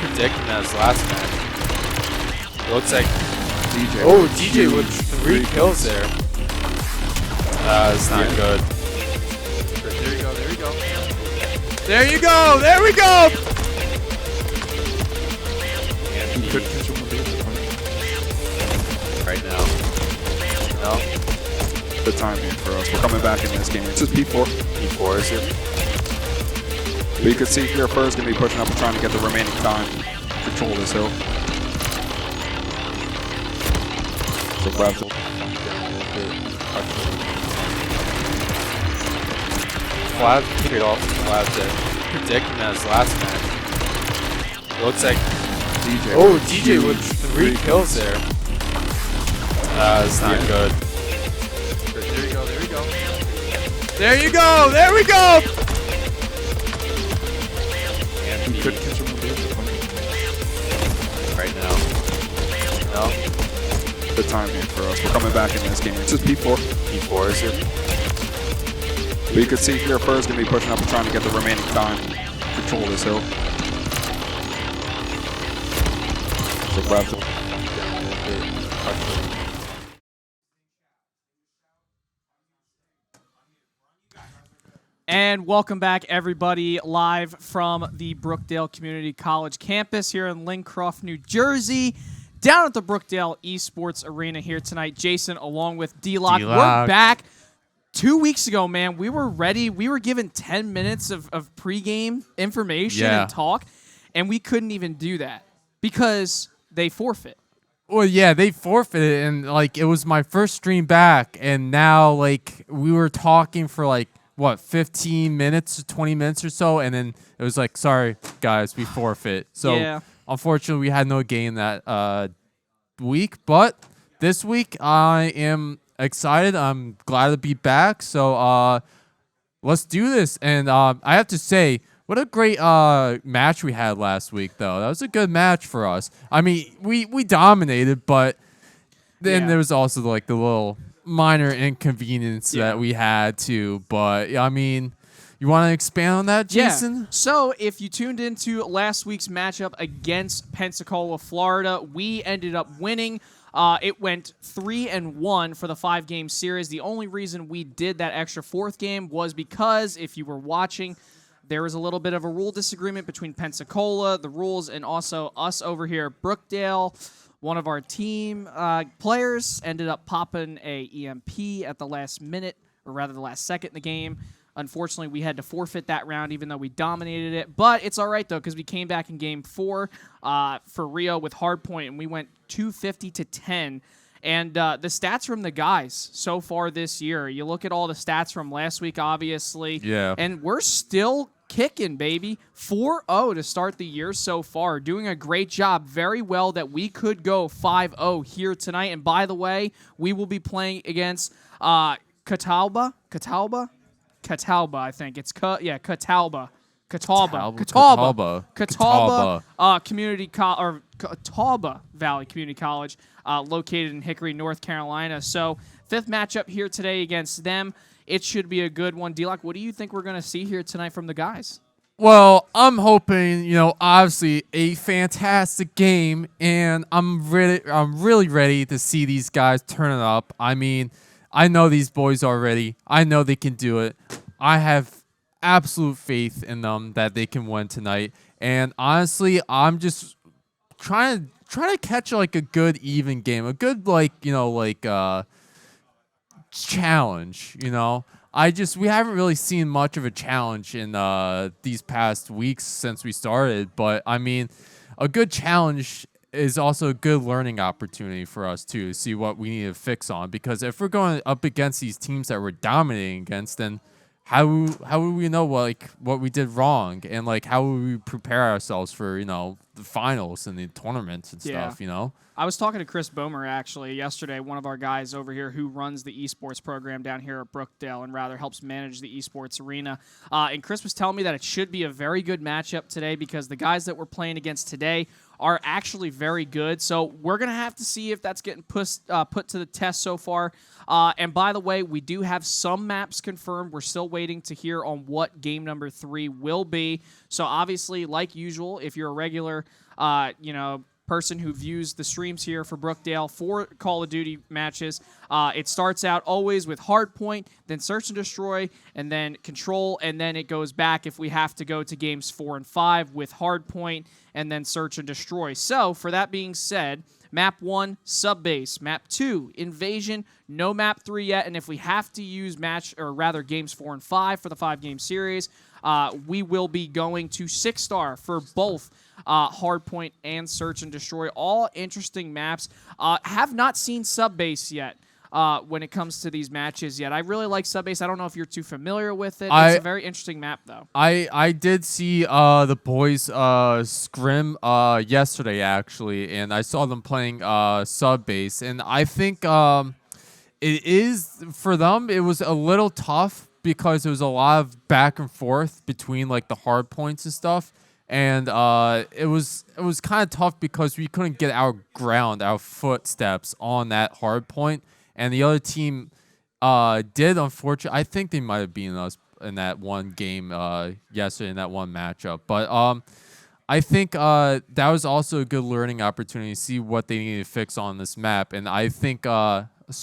predicting that his last match. It looks like DJ. Oh, DJ with 3 kills there. It's not good. There you go. There you go. There you go. There we go. You could catch him with Right now. No. the time here for us. We're coming back in this game. It's just P4. P4 is it? We can see here Fur's going to be pushing up and trying to get the remaining time to control this hill. So grab the Vlad kicked it off. Vlad there. Predicting that his last match. It looks like DJ. Oh, DJ with 3 kills there. It's not good. There you go. There you go. There you go. There we go. You could catch him with Right now. No. the time here for us. We're coming back in this game. It's just P4. P4 is it? We can see here Fur's going to be pushing up and trying to get the remaining time to control this hill. So grab the And welcome back, everybody, live from the Brookdale Community College campus here in Lincroft, New Jersey. Down at the Brookdale Esports Arena here tonight. Jason, along with Dlock. We're back. 2 weeks ago, man, we were ready. We were given 10 minutes of pregame information and talk, and we couldn't even do that because they forfeit. Well, yeah, they forfeited, and, like, it was my first stream back, and now, like, we were talking for, like, what, 15 minutes, 20 minutes or so, and then it was like, sorry, guys, we forfeit. So, unfortunately, we had no game that week, but this week I am excited. I'm glad to be back, so let's do this. And I have to say, what a great match we had last week, though. That was a good match for us. I mean, we dominated, but then there was also, like, the little minor inconvenience that we had too, but I mean, you want to expand on that, Jason? Yeah. So if you tuned into last week's matchup against Pensacola, Florida, we ended up winning. It went 3-1 for the 5-game series. The only reason we did that extra 4th game was because, if you were watching, there was a little bit of a rule disagreement between Pensacola, the rules, and also us over here at Brookdale. One of our team players ended up popping a EMP at the last minute, or rather the last second in the game. Unfortunately, we had to forfeit that round, even though we dominated it. But it's all right, though, because we came back in Game 4 for Rio with Hardpoint, and we went 250-10. And the stats from the guys so far this year, you look at all the stats from last week, obviously. Yeah. And we're still kicking, baby. 4-0 to start the year so far. Doing a great job. Very well that we could go 5-0 here tonight. And by the way, we will be playing against Catawba, I think. It's Catawba. Catawba Valley Community College, located in Hickory, North Carolina. So 5th matchup here today against them. It should be a good one. Dlock, what do you think we're going to see here tonight from the guys? Well, I'm hoping, obviously a fantastic game, and I'm really ready to see these guys turn it up. I mean, I know these boys already. I know they can do it. I have absolute faith in them that they can win tonight. And honestly, I'm just trying to catch like a good even game, a good challenge. We haven't really seen much of a challenge in these past weeks since we started. But I mean, a good challenge is also a good learning opportunity for us too, to see what we need to fix on. Because if we're going up against these teams that we're dominating against, then how would we know what we did wrong, and how would we prepare ourselves for the finals and the tournaments and stuff? I was talking to Chris Bomer actually yesterday, one of our guys over here who runs the esports program down here at Brookdale and rather helps manage the esports arena. And Chris was telling me that it should be a very good matchup today because the guys that we're playing against today are actually very good. So we're going to have to see if that's getting put to the test so far. And by the way, we do have some maps confirmed. We're still waiting to hear on what game number 3 will be. So obviously, like usual, if you're a regular, person who views the streams here for Brookdale for Call of Duty matches, it starts out always with Hardpoint, then Search and Destroy, and then Control, and then it goes back if we have to go to games 4 and 5 with Hardpoint and then Search and Destroy. So, for that being said, Map 1, Subbase. Map 2, Invasion. No Map 3 yet, and if we have to use games 4 and 5 for the 5-game series, we will be going to 6-star for both Hardpoint and Search and Destroy. All interesting maps. Have not seen Subbase yet when it comes to these matches yet. I really like Subbase. I don't know if you're too familiar with it. It's a very interesting map, though. I did see the boys scrim yesterday, actually, and I saw them playing Subbase, and I think it is, for them, it was a little tough because there was a lot of back and forth between like the hard points and stuff. And it was kind of tough because we couldn't get our footsteps on that hard point. And the other team did, unfortunately. I think they might have beaten us in that one game yesterday in that one matchup. But I think that was also a good learning opportunity to see what they need to fix on this map. And I think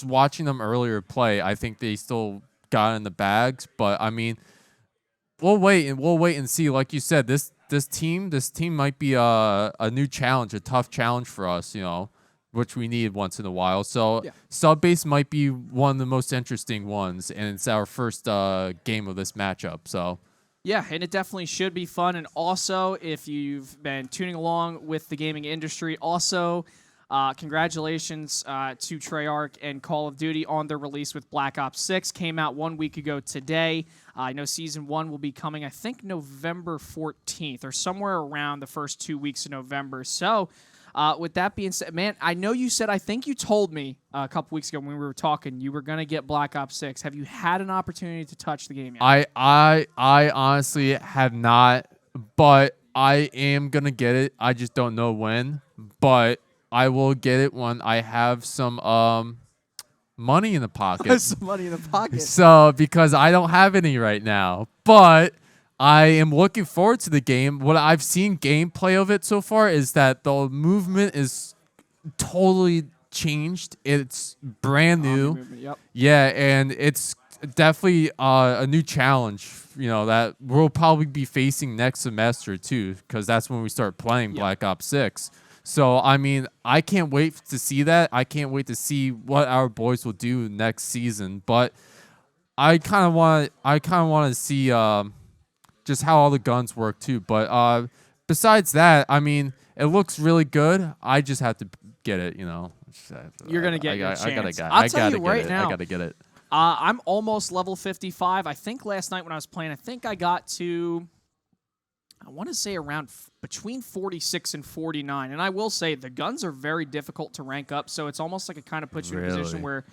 watching them earlier play, I think they still got in the bags. But I mean, we'll wait and see. Like you said, this team might be a new challenge, a tough challenge for us, which we need once in a while. So yeah. Subbase might be one of the most interesting ones, and it's our first game of this matchup. So yeah, and it definitely should be fun. And also, if you've been tuning along with the gaming industry, also congratulations to Treyarch and Call of Duty on their release with Black Ops 6. Came out 1 week ago today. I know Season 1 will be coming, I think, November 14th or somewhere around the first 2 weeks of November. So with that being said, man, I know you said, I think you told me a couple weeks ago when we were talking, you were going to get Black Ops 6. Have you had an opportunity to touch the game yet? I honestly have not, but I am going to get it. I just don't know when, but I will get it when I have some money in the pocket. Some money in the pocket. So, because I don't have any right now, but I am looking forward to the game. What I've seen gameplay of it so far is that the movement is totally changed. It's brand new. Yep. Yeah, and it's definitely a new challenge, that we'll probably be facing next semester too, because that's when we start playing Black Ops 6. So, I mean, I can't wait to see that. I can't wait to see what our boys will do next season. But I kind of want to see just how all the guns work too. But besides that, I mean, it looks really good. I just have to get it. You're gonna get your chance. I gotta get it. I'm almost level 55. I think last night when I was playing, I think I got to, I want to say around between 46 and 49. And I will say the guns are very difficult to rank up, so it's almost like it kind of puts you in a position where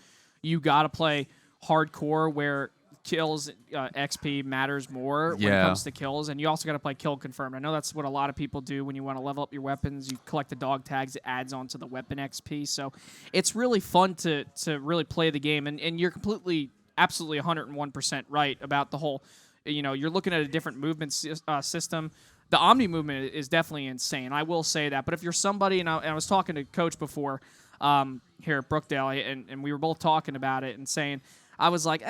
you got to play hardcore, where kills XP matters more when it comes to kills, and you also got to play kill confirmed. I know that's what a lot of people do when you want to level up your weapons. You collect the dog tags, it adds on to the weapon XP. So it's really fun to really play the game, and you're absolutely 101% right about the whole, you're looking at a different movement system. The Omni movement is definitely insane. I will say that. But if you're somebody, and I was talking to Coach before here at Brookdale, and we were both talking about it and saying, I was like,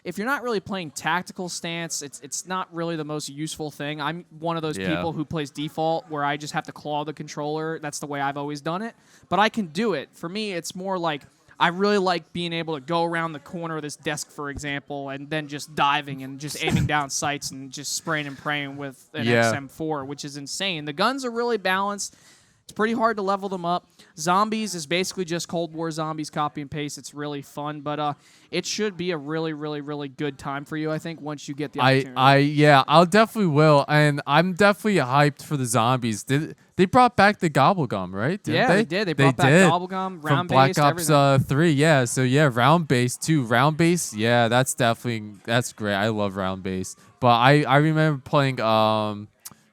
if you're not really playing tactical stance, it's not really the most useful thing. I'm one of those people who plays default, where I just have to claw the controller. That's the way I've always done it. But I can do it. For me, it's more like, I really like being able to go around the corner of this desk, for example, and then just diving and just aiming down sights and just spraying and praying with an XM4, which is insane. The guns are really balanced. It's pretty hard to level them up. Zombies is basically just Cold War zombies, copy and paste. It's really fun, but it should be a really, really, really good time for you, I think, once you get the opportunity. I'll definitely will, and I'm definitely hyped for the zombies. They brought back the Gobblegum, right? They did. They brought back Gobblegum, round-based, Black Ops 3, yeah. So, yeah, round-based, too. Round-based, yeah, that's great. I love round-based. But I remember playing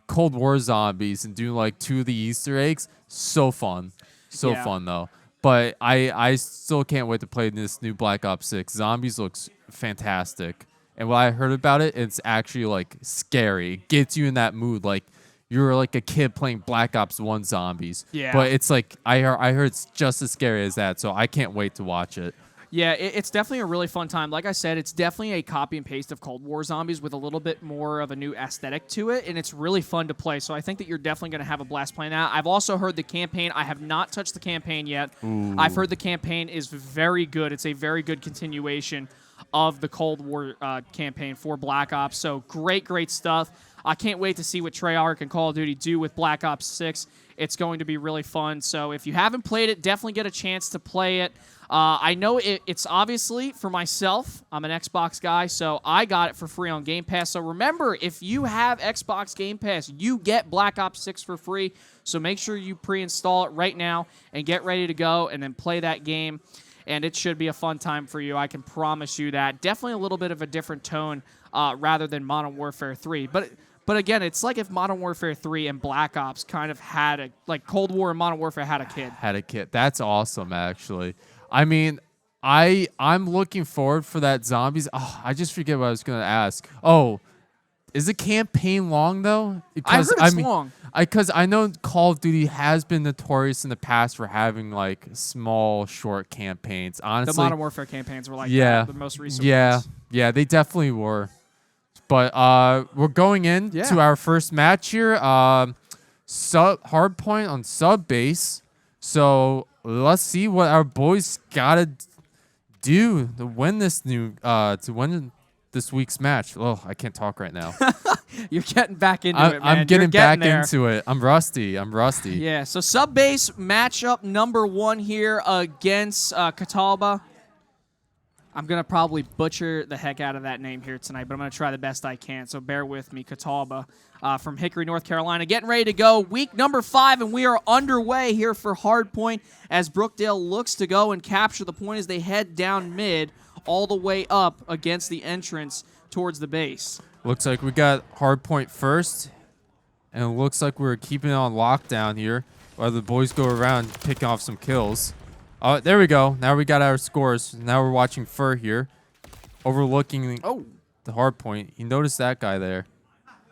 Cold War zombies and doing like 2 of the Easter eggs. So fun. So Yeah. fun though. But I still can't wait to play this new Black Ops 6. Zombies looks fantastic. And what I heard about it, it's actually like scary. It gets you in that mood like you're like a kid playing Black Ops 1 zombies. Yeah. But it's like I heard it's just as scary as that, so I can't wait to watch it. Yeah, it's definitely a really fun time. Like I said, it's definitely a copy and paste of Cold War Zombies with a little bit more of a new aesthetic to it, and it's really fun to play. So I think that you're definitely going to have a blast playing that. I've also heard the campaign. I have not touched the campaign yet. Ooh. I've heard the campaign is very good. It's a very good continuation of the Cold War campaign for Black Ops. So great stuff. I can't wait to see what Treyarch and Call of Duty do with Black Ops 6. It's going to be really fun. So if you haven't played it, definitely get a chance to play it. I know it's obviously for myself. I'm an Xbox guy, so I got it for free on Game Pass. So remember, if you have Xbox Game Pass, you get Black Ops 6 for free. So make sure you pre-install it right now and get ready to go and then play that game. And it should be a fun time for you. I can promise you that. Definitely a little bit of a different tone rather than Modern Warfare 3. But again, it's like if Modern Warfare 3 and Black Ops kind of had a, like Cold War and Modern Warfare had a kid. Had a kid. That's awesome, actually. I mean, I'm looking forward for that zombies. Oh, I just forget what I was going to ask. Oh, is the campaign long, though? Because I heard it's long. Because I know Call of Duty has been notorious in the past for having, like, small, short campaigns. Honestly, The Modern Warfare campaigns were like that, the most recent ones. Yeah, they definitely were. But we're going in to our first match here. Hardpoint on sub base. So let's see what our boys gotta do to win this this week's match. Oh, I can't talk right now. You're getting back into it, man. I'm getting back there. into it. I'm rusty. Yeah, so sub-base matchup number 1 here against Catawba. I'm going to probably butcher the heck out of that name here tonight, but I'm going to try the best I can, so bear with me. Catawba from Hickory, North Carolina, getting ready to go. Week number 5, and we are underway here for Hardpoint as Brookdale looks to go and capture the point as they head down mid all the way up against the entrance towards the base. Looks like we got Hardpoint first, and it looks like we're keeping it on lockdown here while the boys go around picking off some kills. Oh, there we go. Now we got our scores. Now we're watching Fur here, overlooking the Hardpoint. You noticed that guy there.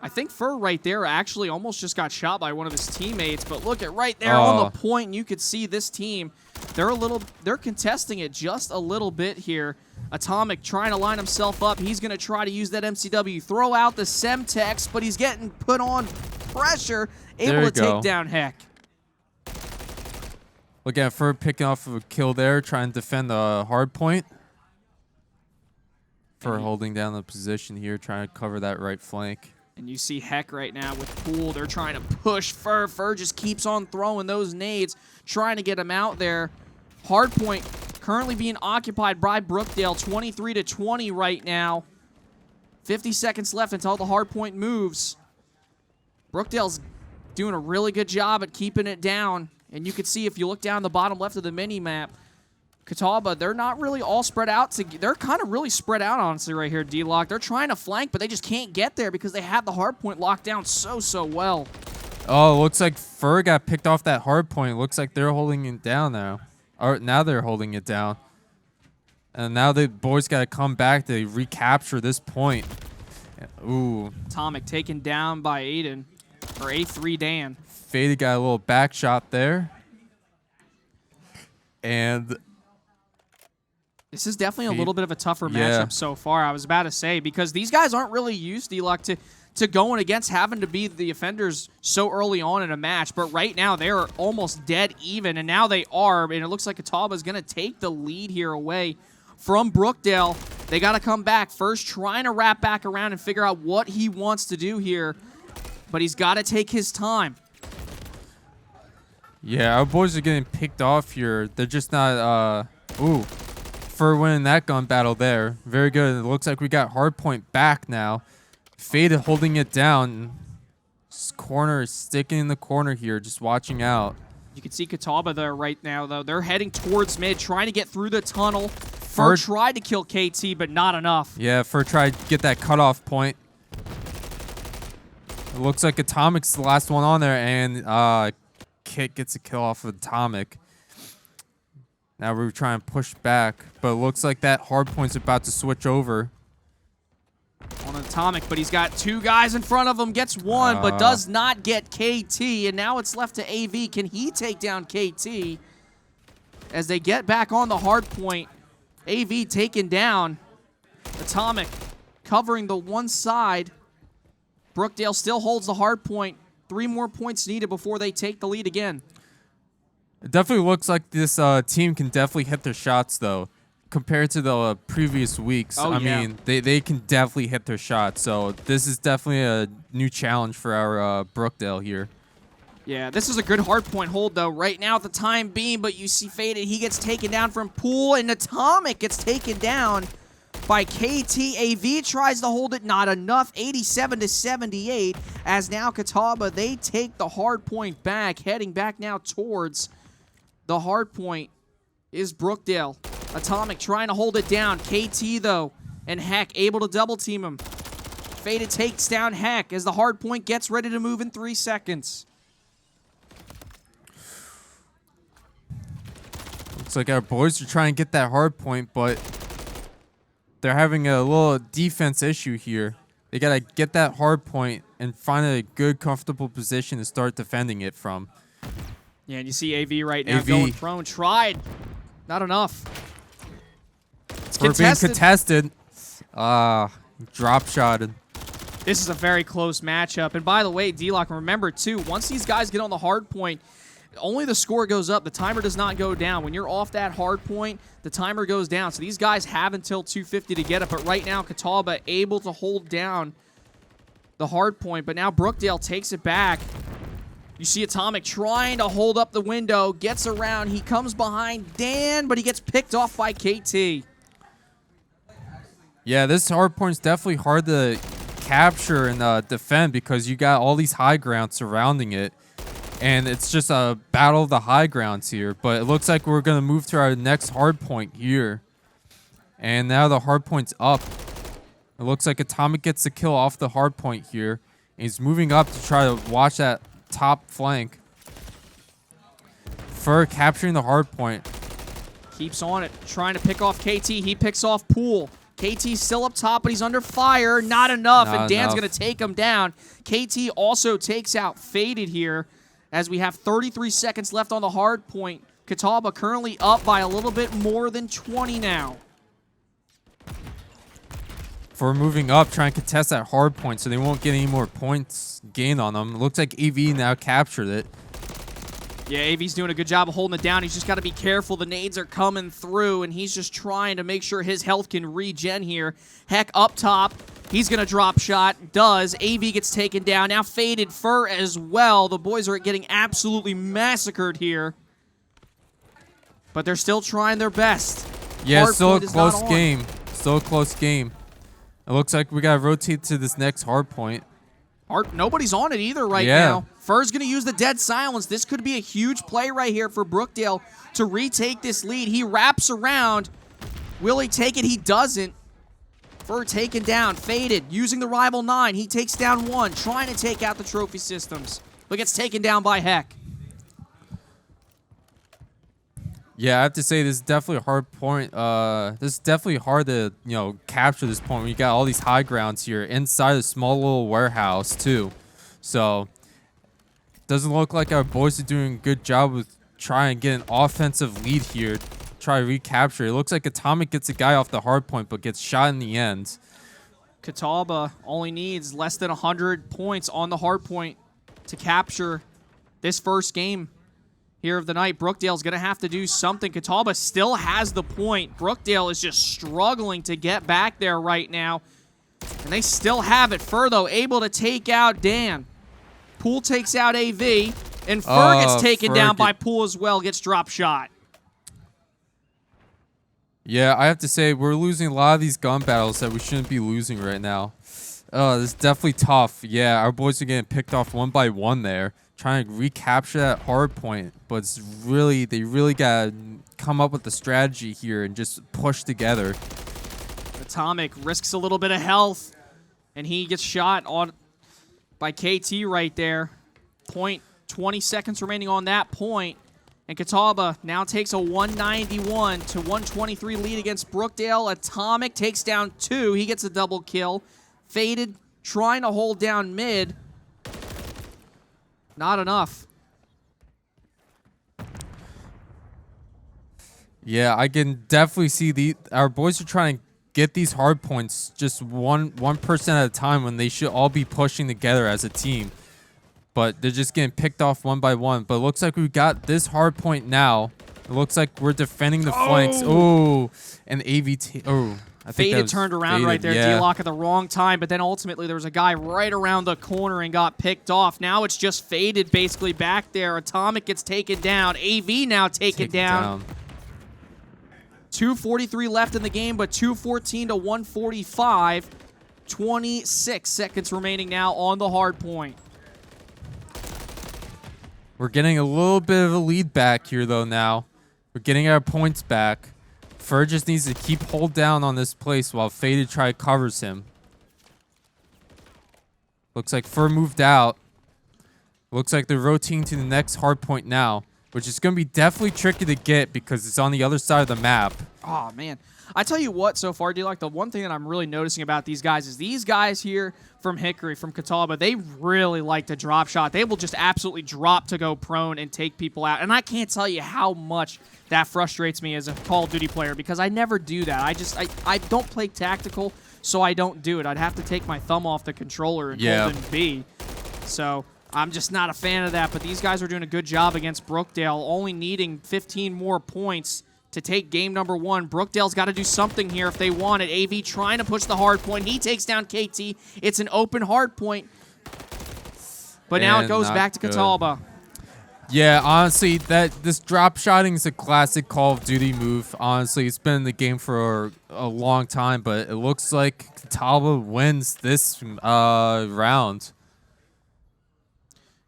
I think Fur right there actually almost just got shot by one of his teammates, but look at right there on the point, and you could see this team. They're contesting it just a little bit here. Atomic trying to line himself up. He's going to try to use that MCW, throw out the Semtex, but he's getting put on pressure, able to take down Heck. Look at Fur picking off a kill there, trying to defend the Hardpoint. Fur holding down the position here, trying to cover that right flank. And you see Heck right now with Pool. They're trying to push Fur. Fur just keeps on throwing those nades, trying to get him out there. Hardpoint currently being occupied by Brookdale, 23-20 right now. 50 seconds left until the Hardpoint moves. Brookdale's doing a really good job at keeping it down. And you can see if you look down the bottom left of the mini-map, Catawba, they're not really all spread out. They're kind of really spread out, honestly, right here, Dlock. They're trying to flank, but they just can't get there because they have the Hardpoint locked down so well. Oh, looks like Fur got picked off that Hardpoint. Looks like they're holding it down now. Or now they're holding it down. And now the boys got to come back to recapture this point. Ooh. Atomic taken down by Aiden, or A3 Dan. Faded got a little back shot there. And this is definitely a little bit of a tougher matchup so far, I was about to say, because these guys aren't really used, Dlock, to going against having to be the offenders so early on in a match. But right now, they're almost dead even, and now they are, and it looks like Catawba is going to take the lead here away from Brookdale. They got to come back. First, trying to wrap back around and figure out what he wants to do here, but he's got to take his time. Yeah, our boys are getting picked off here. They're just not, Fur winning that gun battle there. Very good. It looks like we got Hardpoint back now. Faded holding it down. Corner is sticking in the corner here, just watching out. You can see Catawba there right now, though. They're heading towards mid, trying to get through the tunnel. Fur tried to kill KT, but not enough. Yeah, Fur tried to get that cutoff point. It looks like Atomic's the last one on there, and Kit gets a kill off of Atomic. Now we're trying to push back, but it looks like that hard point's about to switch over. On Atomic, but he's got 2 guys in front of him. Gets 1, but does not get KT. And now it's left to AV. Can he take down KT? As they get back on the hard point, AV taken down. Atomic covering the one side. Brookdale still holds the hard point. 3 more points needed before they take the lead again. It definitely looks like this team can definitely hit their shots, though, compared to the previous weeks. Oh, I yeah. mean, they can definitely hit their shots. So this is definitely a new challenge for our Brookdale here. Yeah, this is a good hard point hold, though, right now at the time being, but you see Faded, he gets taken down from Pool, and Atomic gets taken down by KT. AV tries to hold it, not enough, 87-78, as now Catawba, they take the hard point back, heading back now towards the hard point is Brookdale. Atomic trying to hold it down. KT, though, and Heck able to double team him. Faded takes down Heck as the hard point gets ready to move in 3 seconds. Looks like our boys are trying to get that hard point, but they're having a little defense issue here. They got to get that hard point and find a good, comfortable position to start defending it from. Yeah, and you see AV right now AV. going prone. Tried. Not enough. It's We're being contested. Drop shotted. This is a very close matchup. And by the way, Dlock, remember too, once these guys get on the hard point, only the score goes up. The timer does not go down. When you're off that hard point, the timer goes down. So these guys have until 2:50 to get it. But right now, Catawba able to hold down the hard point. But now Brookdale takes it back. You see Atomic trying to hold up the window, gets around. He comes behind Dan, but he gets picked off by KT. Yeah, this hard point's definitely hard to capture and defend because you got all these high grounds surrounding it. And it's just a battle of the high grounds here. But it looks like we're going to move to our next hard point here. And now the hard point's up. It looks like Atomic gets the kill off the hard point here. And he's moving up to try to watch that top flank. For capturing the hard point. Keeps on it, trying to pick off KT. He picks off Pool. KT's still up top, but he's under fire. Not enough, and Dan's going to take him down. KT also takes out Faded here as we have 33 seconds left on the hard point. Catawba currently up by a little bit more than 20 now. For moving up, trying to contest that hard point so they won't get any more points gained on them. It looks like AV now captured it. Yeah, AV's doing a good job of holding it down. He's just got to be careful. The nades are coming through, and he's just trying to make sure his health can regen here. Heck up top. He's going to drop shot. Does. AV gets taken down. Now Faded Fur as well. The boys are getting absolutely massacred here. But they're still trying their best. Yeah, Hard still a point is close not on. game. Still a close game. It looks like we got to rotate to this next hard point. Nobody's on it either right Yeah. now. Fur's going to use the dead silence. This could be a huge play right here for Brookdale to retake this lead. He wraps around. Will he take it? He doesn't. Fur taken down. Faded. Using the rival 9. He takes down 1. Trying to take out the trophy systems. But gets taken down by Heck. Yeah, I have to say this is definitely a hard point. This is definitely hard to, capture this point when you got all these high grounds here inside a small little warehouse too. So doesn't look like our boys are doing a good job with trying to get an offensive lead here. Try to recapture. It looks like Atomic gets a guy off the hard point but gets shot in the end. Catawba only needs less than 100 points on the hard point to capture this first game here of the night. Brookdale's going to have to do something. Catawba still has the point. Brookdale is just struggling to get back there right now. And they still have it. Fur, though, able to take out Dan. Pool takes out AV. And Fur gets taken down by Pool as well. Gets drop shot. Yeah, I have to say we're losing a lot of these gun battles that we shouldn't be losing right now. This is definitely tough. Yeah, our boys are getting picked off one by one there, trying to recapture that hard point. But it's they really got to come up with the strategy here and just push together. Atomic risks a little bit of health, and he gets shot on by KT right there. 20 seconds remaining on that point. And Catawba now takes a 191 to 123 lead against Brookdale. Atomic takes down 2. He gets a double kill. Faded trying to hold down mid. Not enough. Yeah, I can definitely see our boys are trying to get these hard points just one person at a time when they should all be pushing together as a team. But they're just getting picked off one by one. But it looks like we got this hard point now. It looks like we're defending the flanks. Oh, and AVT. Oh, I think Faded turned around right there. Yeah. Dlock at the wrong time, but then ultimately there was a guy right around the corner and got picked off. Now it's just Faded basically back there. Atomic gets taken down. AV now taken down. 2:43 left in the game, but 2:14 to 145. 26 seconds remaining now on the hard point. We're getting a little bit of a lead back here, though, now. We're getting our points back. Fur just needs to keep hold down on this place while Faded covers him. Looks like Fur moved out. Looks like they're rotating to the next hard point now, which is going to be definitely tricky to get because it's on the other side of the map. Oh, man. I tell you what, so far, D-Lock, the one thing that I'm really noticing about these guys is these guys here from Hickory, from Catawba, they really like to drop shot. They will just absolutely drop to go prone and take people out. And I can't tell you how much that frustrates me as a Call of Duty player because I never do that. I don't play tactical, so I don't do it. I'd have to take my thumb off the controller and hold in B. So I'm just not a fan of that. But these guys are doing a good job against Brookdale, only needing 15 more points to take game number 1. Brookdale's got to do something here if they want it. AV trying to push the hard point. He takes down KT. It's an open hard point. But now it goes back to Catawba. Yeah, honestly, this drop shotting is a classic Call of Duty move. Honestly, it's been in the game for a long time, but it looks like Catawba wins this round.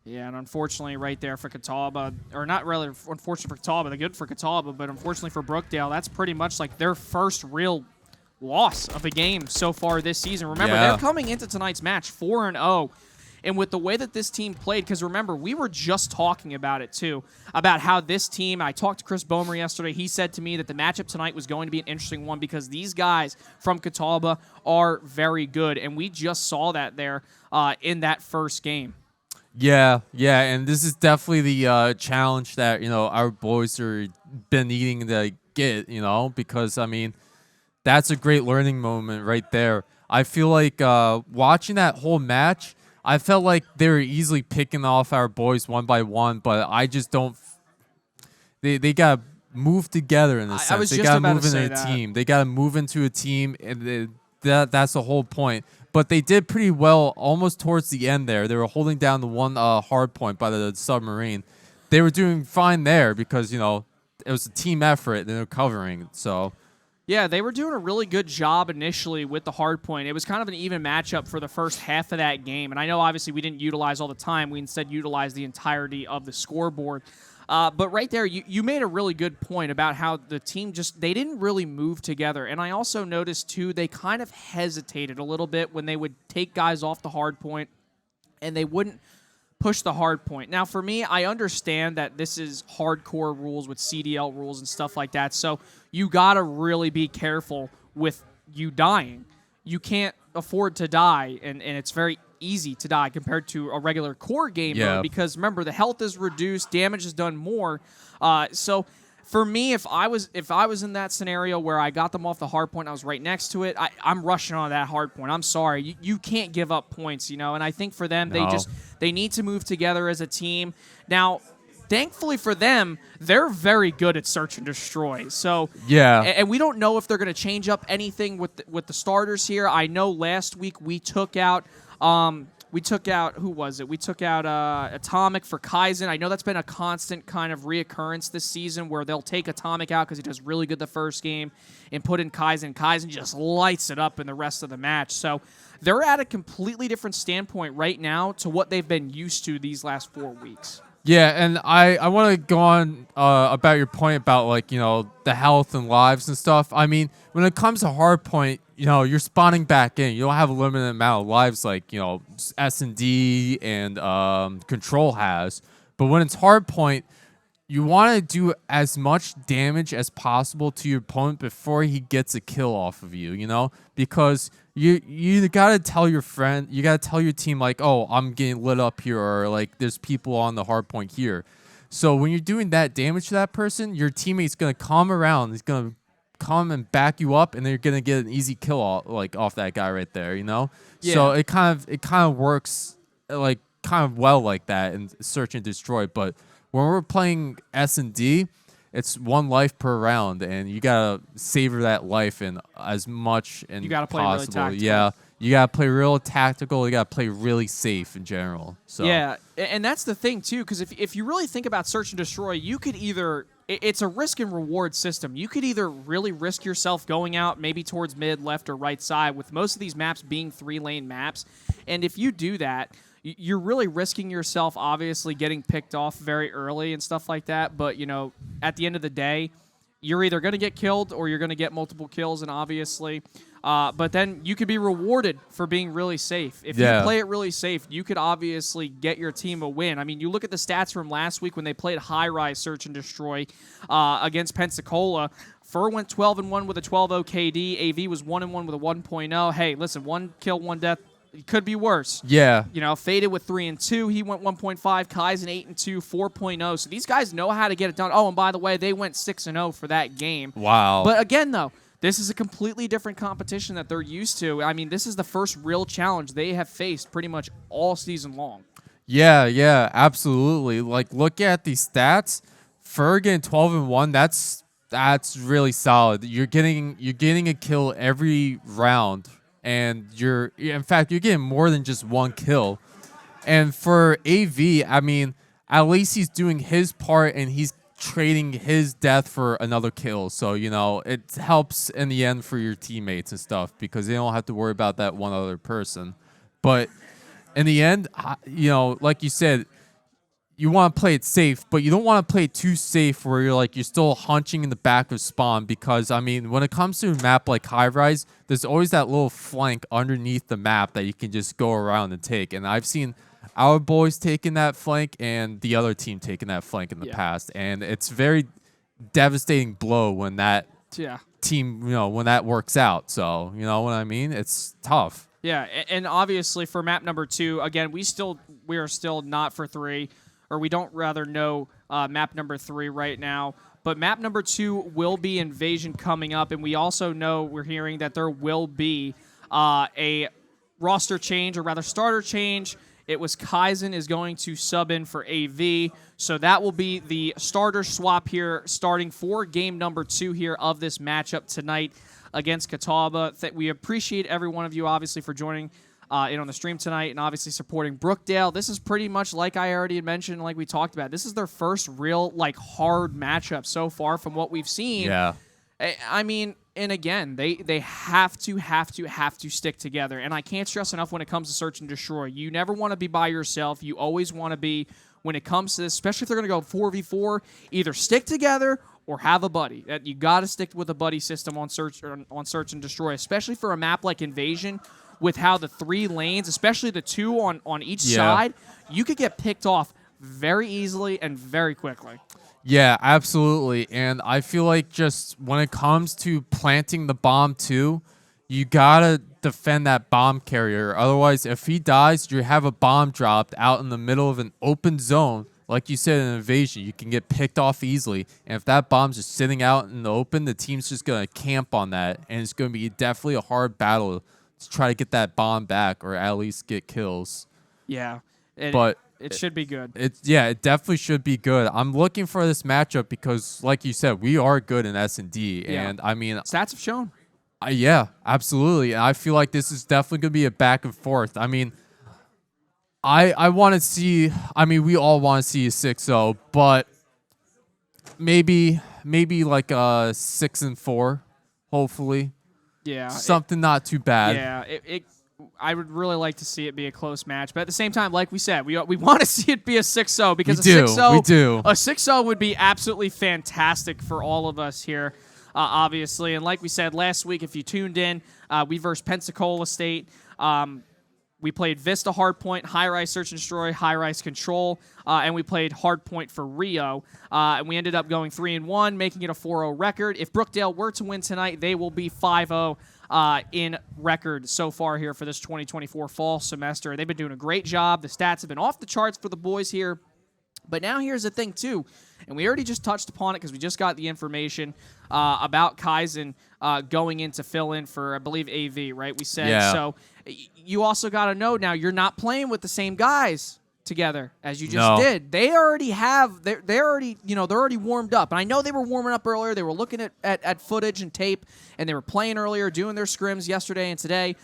Yeah, and unfortunately right there for Catawba, or not really unfortunate for Catawba, they're good for Catawba, but unfortunately for Brookdale, that's pretty much like their first real loss of a game so far this season. Remember, they're coming into tonight's match 4-0. And with the way that this team played, because remember, we were just talking about it too, about how this team, I talked to Chris Bomer yesterday, he said to me that the matchup tonight was going to be an interesting one because these guys from Catawba are very good, and we just saw that there in that first game. Yeah, and this is definitely the challenge that, our boys are been needing to get, because, I mean, that's a great learning moment right there. I feel like watching that whole match, I felt like they were easily picking off our boys one by one, but I just don't. They got to move together in a sense. They got to move into a team. They got to move into a team, and that's the whole point. But they did pretty well almost towards the end there. They were holding down the one hard point by the submarine. They were doing fine there because, it was a team effort and they were covering. So, yeah, they were doing a really good job initially with the hard point. It was kind of an even matchup for the first half of that game. And I know, obviously, we didn't utilize all the time. We instead utilized the entirety of the scoreboard. But right there, you made a really good point about how the team they didn't really move together. And I also noticed, too, they kind of hesitated a little bit when they would take guys off the hard point and they wouldn't push the hard point. Now, for me, I understand that this is hardcore rules with CDL rules and stuff like that. So you got to really be careful with you dying. You can't afford to die, and it's very easy to die compared to a regular core game mode because remember the health is reduced, damage is done more. So for me, if I was in that scenario where I got them off the hard point, I was right next to it, I'm rushing on that hard point. I'm sorry, you can't give up points, And I think for them, they need to move together as a team. Now, thankfully for them, they're very good at search and destroy. So and we don't know if they're going to change up anything with the starters here. I know last week we took out. Who was it? We took out Atomic for Kaizen. I know that's been a constant kind of reoccurrence this season where they'll take Atomic out because he does really good the first game and put in Kaizen. Kaizen just lights it up in the rest of the match. So they're at a completely different standpoint right now to what they've been used to these last 4 weeks. Yeah, and I want to go on about your point about like, you know, the health and lives and stuff. I mean, when it comes to hard point, you know, you're spawning back in. You don't have a limited amount of lives like, you know, S&D and Control has. But when it's hard point, you want to do as much damage as possible to your opponent before he gets a kill off of you, you know? Because you got to tell your friend, you got to tell your team like, oh, I'm getting lit up here, or like there's people on the hard point here. So when you're doing that damage to that person, your teammate's going to come around. He's going to come and back you up, and then you're going to get an easy kill off that guy right there, you know? Yeah. So it kind of works like kind of well like that in Search and Destroy, but when we're playing S&D, it's 1 life per round, and you gotta savor that life in as much and You gotta play possible. really tactical. Yeah, you gotta play real tactical. You gotta play really safe in general. So Yeah, and that's the thing too, because if you really think about Search and Destroy, you could either it's a risk and reward system. You could either really risk yourself going out maybe towards mid, left, or right side, with most of these maps being 3-lane maps, and if you do that, you're really risking yourself, obviously, getting picked off very early and stuff like that. But, you know, at the end of the day, you're either going to get killed or you're going to get multiple kills, and obviously. But then you could be rewarded for being really safe. If you play it really safe, you could obviously get your team a win. I mean, you look at the stats from last week when they played high-rise Search and Destroy against Pensacola. Fur went 12-1 with a 12-0 KD. AV was 1-1 with a 1.0. Hey, listen, 1 kill, 1 death. It could be worse. Yeah. You know, Faded with 3-2. He went 1.5. Kaizen 8-2, 4.0. So these guys know how to get it done. Oh, and by the way, they went 6-0 for that game. Wow. But again, though, this is a completely different competition that they're used to. I mean, this is the first real challenge they have faced pretty much all season long. Yeah, absolutely. Like, look at these stats. Fur getting 12-1. That's really solid. You're getting a kill every round. And in fact, you're getting more than just 1 kill. And for AV, I mean, at least he's doing his part and he's trading his death for another kill. So, you know, it helps in the end for your teammates and stuff because they don't have to worry about that one other person. But in the end, you know, like you said, you want to play it safe, but you don't want to play it too safe where you're still hunching in the back of spawn because, I mean, when it comes to a map like High Rise, there's always that little flank underneath the map that you can just go around and take. And I've seen our boys taking that flank and the other team taking that flank in the past. And it's very devastating blow when that team, you know, when that works out. So, you know what I mean? It's tough. Yeah, and obviously for map number 2, again, we are still not for 3. Or we don't rather know map number 3 right now. But map number 2 will be Invasion coming up, and we also know, we're hearing that there will be a roster change, or rather starter change. It was Kaizen is going to sub in for AV, so that will be the starter swap here starting for game number 2 here of this matchup tonight against Catawba. We appreciate every one of you, obviously, for joining in on the stream tonight and obviously supporting Brookdale. This is pretty much like I already had mentioned, like we talked about. This is their first real, like, hard matchup so far from what we've seen. Yeah. I mean, and again, they have to stick together. And I can't stress enough when it comes to Search and Destroy. You never want to be by yourself. You always want to be, when it comes to this, especially if they're going to go 4v4, either stick together or have a buddy. You got to stick with a buddy system on Search and Destroy, especially for a map like Invasion, with how the 3 lanes, especially the 2 on each side, you could get picked off very easily and very quickly. Yeah, absolutely. And I feel like just when it comes to planting the bomb too, you gotta defend that bomb carrier. Otherwise, if he dies, you have a bomb dropped out in the middle of an open zone. Like you said, in Invasion, you can get picked off easily. And if that bomb's just sitting out in the open, the team's just going to camp on that. And it's going to be definitely a hard battle to try to get that bomb back or at least get kills. Yeah. But it should be good. It definitely should be good. I'm looking for this matchup because, like you said, we are good in S&D. Yeah. And, I mean... Stats have shown. Yeah, absolutely. And I feel like this is definitely going to be a back and forth. I mean... I want to see, I mean, we all want to see a 6-0, but maybe like a 6-4, hopefully. Yeah. Something not too bad. Yeah. I would really like to see it be a close match, but at the same time, like we said, we want to see it be a 6-0 because We a do, 6-0, we do. A 6-0 would be absolutely fantastic for all of us here, obviously. And like we said last week, if you tuned in, we versed Pensacola State. We played Vista Hardpoint, High Rise Search and Destroy, High Rise Control, and we played Hardpoint for Rio. And we ended up going 3-1, making it a 4-0 record. If Brookdale were to win tonight, they will be 5-0 in record so far here for this 2024 fall semester. They've been doing a great job. The stats have been off the charts for the boys here. But now here's the thing, too, and we already just touched upon it because we just got the information about Kaizen going in to fill in for, I believe, AV, right? We said. Yeah. So you also got to know now you're not playing with the same guys together as you just did. They already have, they're already warmed up. And I know they were warming up earlier. They were looking at footage and tape, and they were playing earlier, doing their scrims yesterday and today.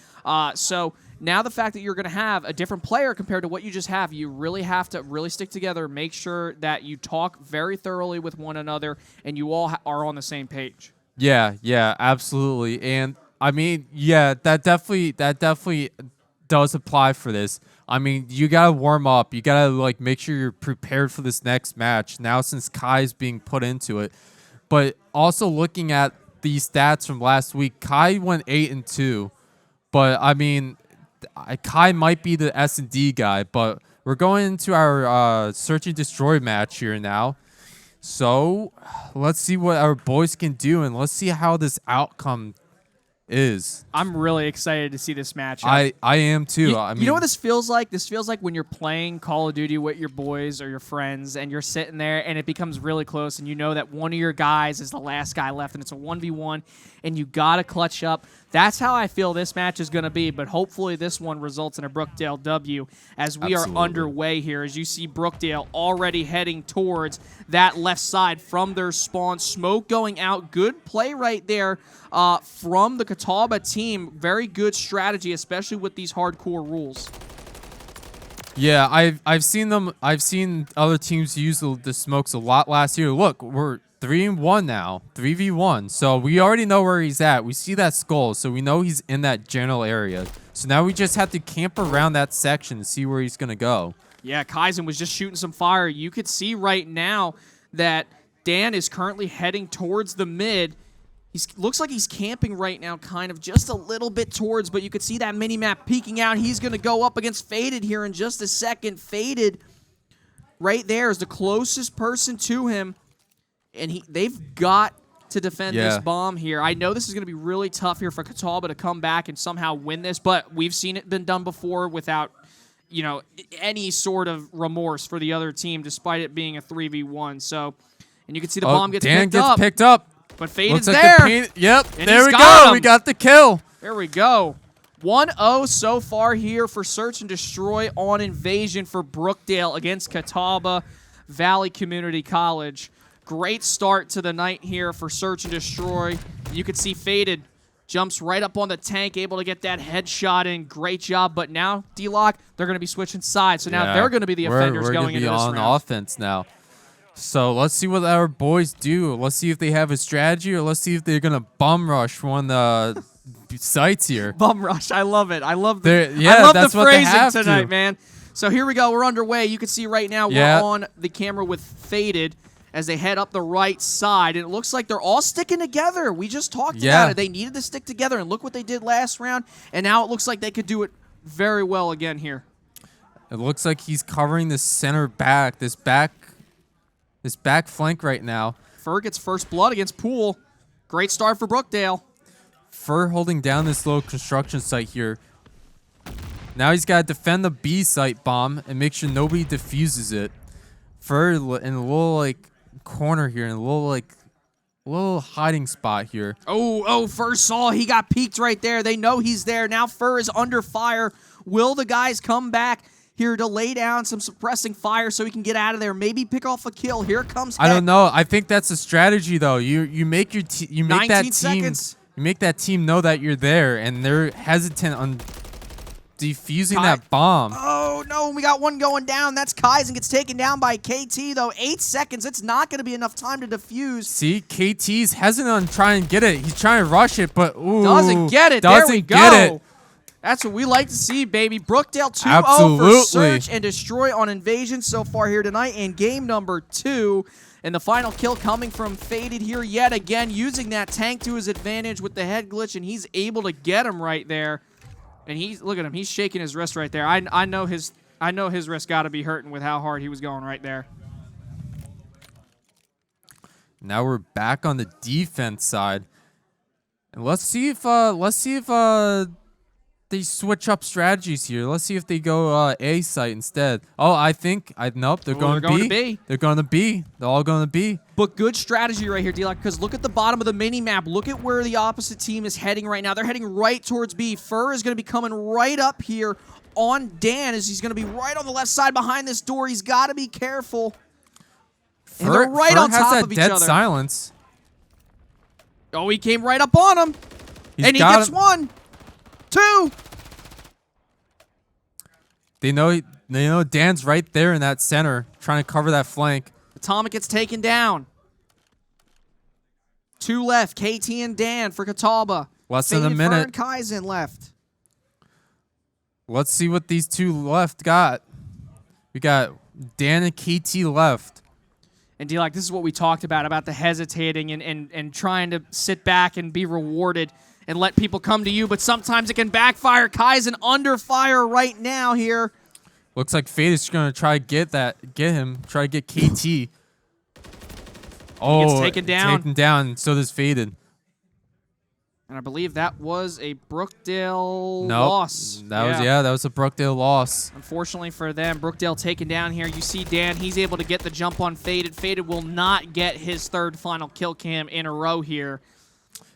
So now the fact that you're going to have a different player compared to what you just have, you really have to really stick together, make sure that you talk very thoroughly with one another, and you all are on the same page. Yeah, absolutely. And I mean, yeah, that definitely does apply for this. I mean, you gotta warm up. You gotta like make sure you're prepared for this next match now since Kai's being put into it. But also looking at these stats from last week, Kai went 8-2. But I mean, Kai might be the S&D guy. But we're going into our search and destroy match here now. So let's see what our boys can do, and let's see how this outcome is. I'm really excited to see this matchup. I am too. I mean, you know what this feels like? This feels like when you're playing Call of Duty with your boys or your friends, and you're sitting there, and it becomes really close, and you know that one of your guys is the last guy left, and it's a 1v1, and you gotta clutch up. That's how I feel this match is going to be, but hopefully this one results in a Brookdale W as we are underway here. As you see Brookdale already heading towards that left side from their spawn. Smoke going out. Good play right there from the Catawba team. Very good strategy, especially with these hardcore rules. Yeah, I've seen them. I've seen other teams use the smokes a lot last year. Look, we're 3-1 now, 3v1. So we already know where he's at. We see that skull, so we know he's in that general area. So now we just have to camp around that section to see where he's gonna go. Yeah, Kaizen was just shooting some fire. You could see right now that Dan is currently heading towards the mid. Looks like he's camping right now, kind of just a little bit towards, but you could see that mini-map peeking out. He's going to go up against Faded here in just a second. Faded right there is the closest person to him, and they've got to defend this bomb here. I know this is going to be really tough here for Catawba to come back and somehow win this, but we've seen it been done before without, you know, any sort of remorse for the other team, despite it being a 3v1. So, and you can see the bomb gets picked up. But Faded's like there. Yep, and there we go. We got the kill. There we go. 1-0 so far here for Search and Destroy on Invasion for Brookdale against Catawba Valley Community College. Great start to the night here for Search and Destroy. You can see Faded jumps right up on the tank, able to get that headshot in. Great job. But now, Dlock, they're going to be switching sides. So now they're going to be the offenders going into this round. We're going to be on offense now. So let's see what our boys do. Let's see if they have a strategy, or let's see if they're going to bum rush one of the sites here. Bum rush. I love it. I love the phrasing tonight, man. So here we go. We're underway. You can see right now we're on the camera with Faded as they head up the right side. And it looks like they're all sticking together. We just talked about it. They needed to stick together, and look what they did last round. And now it looks like they could do it very well again here. It looks like he's covering the center back, this back flank right now. Fur gets first blood against Pool. Great start for Brookdale. Fur holding down this little construction site here. Now he's got to defend the B site bomb and make sure nobody defuses it. Fur in a little like corner here, in a little hiding spot here. Oh, Fur saw. He got peeked right there. They know he's there. Now Fur is under fire. Will the guys come back here to lay down some suppressing fire so he can get out of there? Maybe pick off a kill. Here comes Heck. I don't know. I think that's a strategy though. You make that team know that you're there, and they're hesitant on defusing that bomb. Oh no, we got one going down. That's Kaizen, gets taken down by KT though. 8 seconds. It's not going to be enough time to defuse. See, KT's hesitant on trying to get it. He's trying to rush it, but ooh, doesn't get it. Doesn't there we get go. it. That's what we like to see, baby. Brookdale 2-0 for Absolutely. search and destroy on invasion so far here tonight in game number 2. And the final kill coming from Faded here yet again, using that tank to his advantage with the head glitch, and he's able to get him right there. And look at him, he's shaking his wrist right there. I know his wrist got to be hurting with how hard he was going right there. Now we're back on the defense side, and let's see if they switch up strategies here. Let's see if they go A site instead. Oh, nope, they're going to B. They're going to B. They're all going to B. But good strategy right here, Dlock, because look at the bottom of the mini-map. Look at where the opposite team is heading right now. They're heading right towards B. Fur is going to be coming right up here on Dan, as he's going to be right on the left side behind this door. He's got to be careful. And they're right on top of each other. Dead silence. Oh, he came right up on him. And he gets 1, 2. They know Dan's right there in that center, trying to cover that flank. Atomic gets taken down. 2 left, KT and Dan for Catawba. Less than a minute. And Kaizen left. Let's see what these 2 left got. We got Dan and KT left. And Dlock, this is what we talked about the hesitating and trying to sit back and be rewarded and let people come to you, but sometimes it can backfire. Kaizen under fire right now here. Looks like Fade is going to try to try to get KT. Oh, he gets taken down. Taken down, so does Faded. And I believe that was a Brookdale loss. That was a Brookdale loss. Unfortunately for them, Brookdale taken down here. You see Dan, he's able to get the jump on Faded. Faded will not get his 3rd final kill cam in a row here.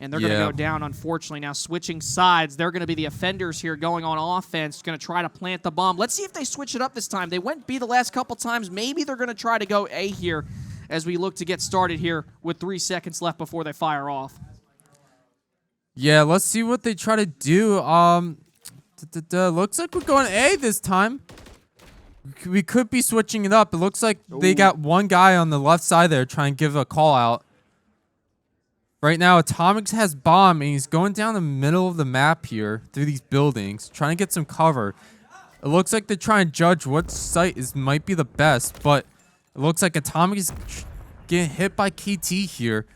And they're going to go down, unfortunately. Now, switching sides, they're going to be the offenders here going on offense, going to try to plant the bomb. Let's see if they switch it up this time. They went B the last couple times. Maybe they're going to try to go A here as we look to get started here with 3 seconds left before they fire off. Yeah, let's see what they try to do. Looks like we're going A this time. We could be switching it up. It looks like they got one guy on the left side there trying to give a call out. Right now, Atomics has bomb, and he's going down the middle of the map here through these buildings, trying to get some cover. It looks like they're trying to judge what site might be the best, but it looks like Atomics is getting hit by KT here.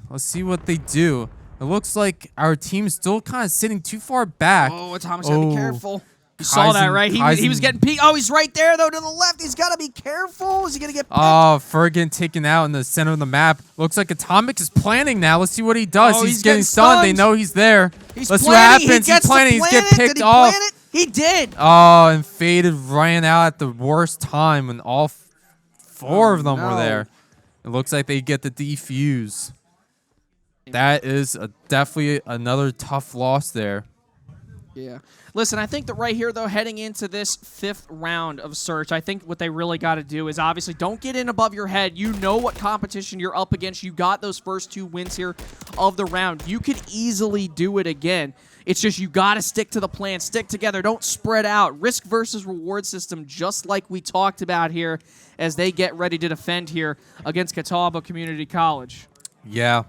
Let's see what they do. It looks like our team is still kind of sitting too far back. Oh, Atomics got to be careful. You saw that, right? He was getting peeked. Oh, he's right there, though, to the left. He's got to be careful. Is he going to get picked? Oh, Ferg taken out in the center of the map. Looks like Atomic is planning now. Let's see what he does. Oh, he's getting stunned. They know he's there. Let's see what happens. He's planning. He's getting picked off. He did. Oh, and Faded ran out at the worst time when all 4 of them were there. It looks like they get the defuse. That is definitely another tough loss there. Yeah. Listen, I think that right here, though, heading into this 5th round of search, I think what they really got to do is obviously don't get in above your head. You know what competition you're up against. You got those first 2 wins here of the round. You could easily do it again. It's just you got to stick to the plan. Stick together. Don't spread out. Risk versus reward system, just like we talked about here as they get ready to defend here against Catawba Community College. Yeah.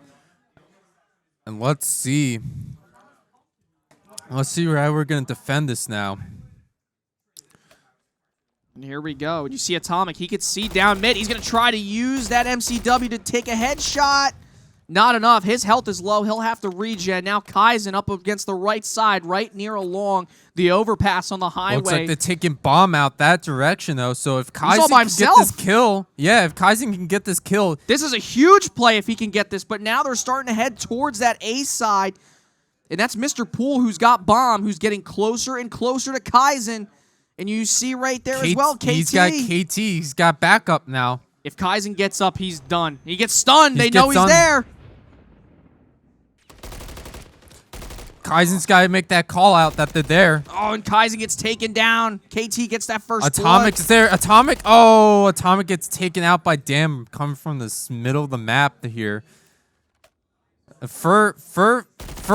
And let's see. Let's see how we're going to defend this now. And here we go. You see Atomic. He could see down mid. He's going to try to use that MCW to take a headshot. Not enough. His health is low. He'll have to regen. Now Kaizen up against the right side, right near along the overpass on the highway. Looks like they're taking bomb out that direction, though. So if Kaizen can get this kill, if Kaizen can get this kill. This is a huge play if he can get this, but now they're starting to head towards that A side. And that's Mr. Poole, who's got bomb, who's getting closer and closer to Kaizen. And you see right there as well, KT. He's got KT. He's got backup now. If Kaizen gets up, he's done. He gets stunned. They know he's there. Kaizen's got to make that call out that they're there. Oh, and Kaizen gets taken down. KT gets that first Atomic's there. Atomic. Oh, Atomic gets taken out by Dam coming from the middle of the map here. Fur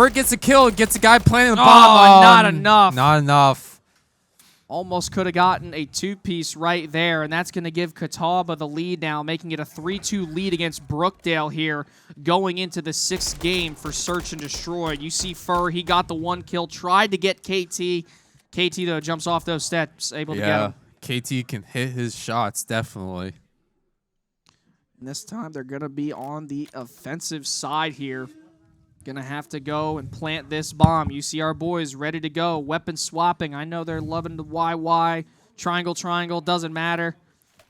gets a kill. Gets a guy planting the bomb. Oh, not enough. Not enough. Almost could have gotten a two-piece right there, and that's going to give Catawba the lead now, making it a 3-2 lead against Brookdale here going into the 6th game for Search and Destroy. You see Fur, he got the 1 kill, tried to get KT. KT, though, jumps off those steps, able to get him. KT can hit his shots, definitely. And this time they're going to be on the offensive side here. Gonna have to go and plant this bomb. You see our boys ready to go. Weapon swapping. I know they're loving the YY. Triangle, doesn't matter.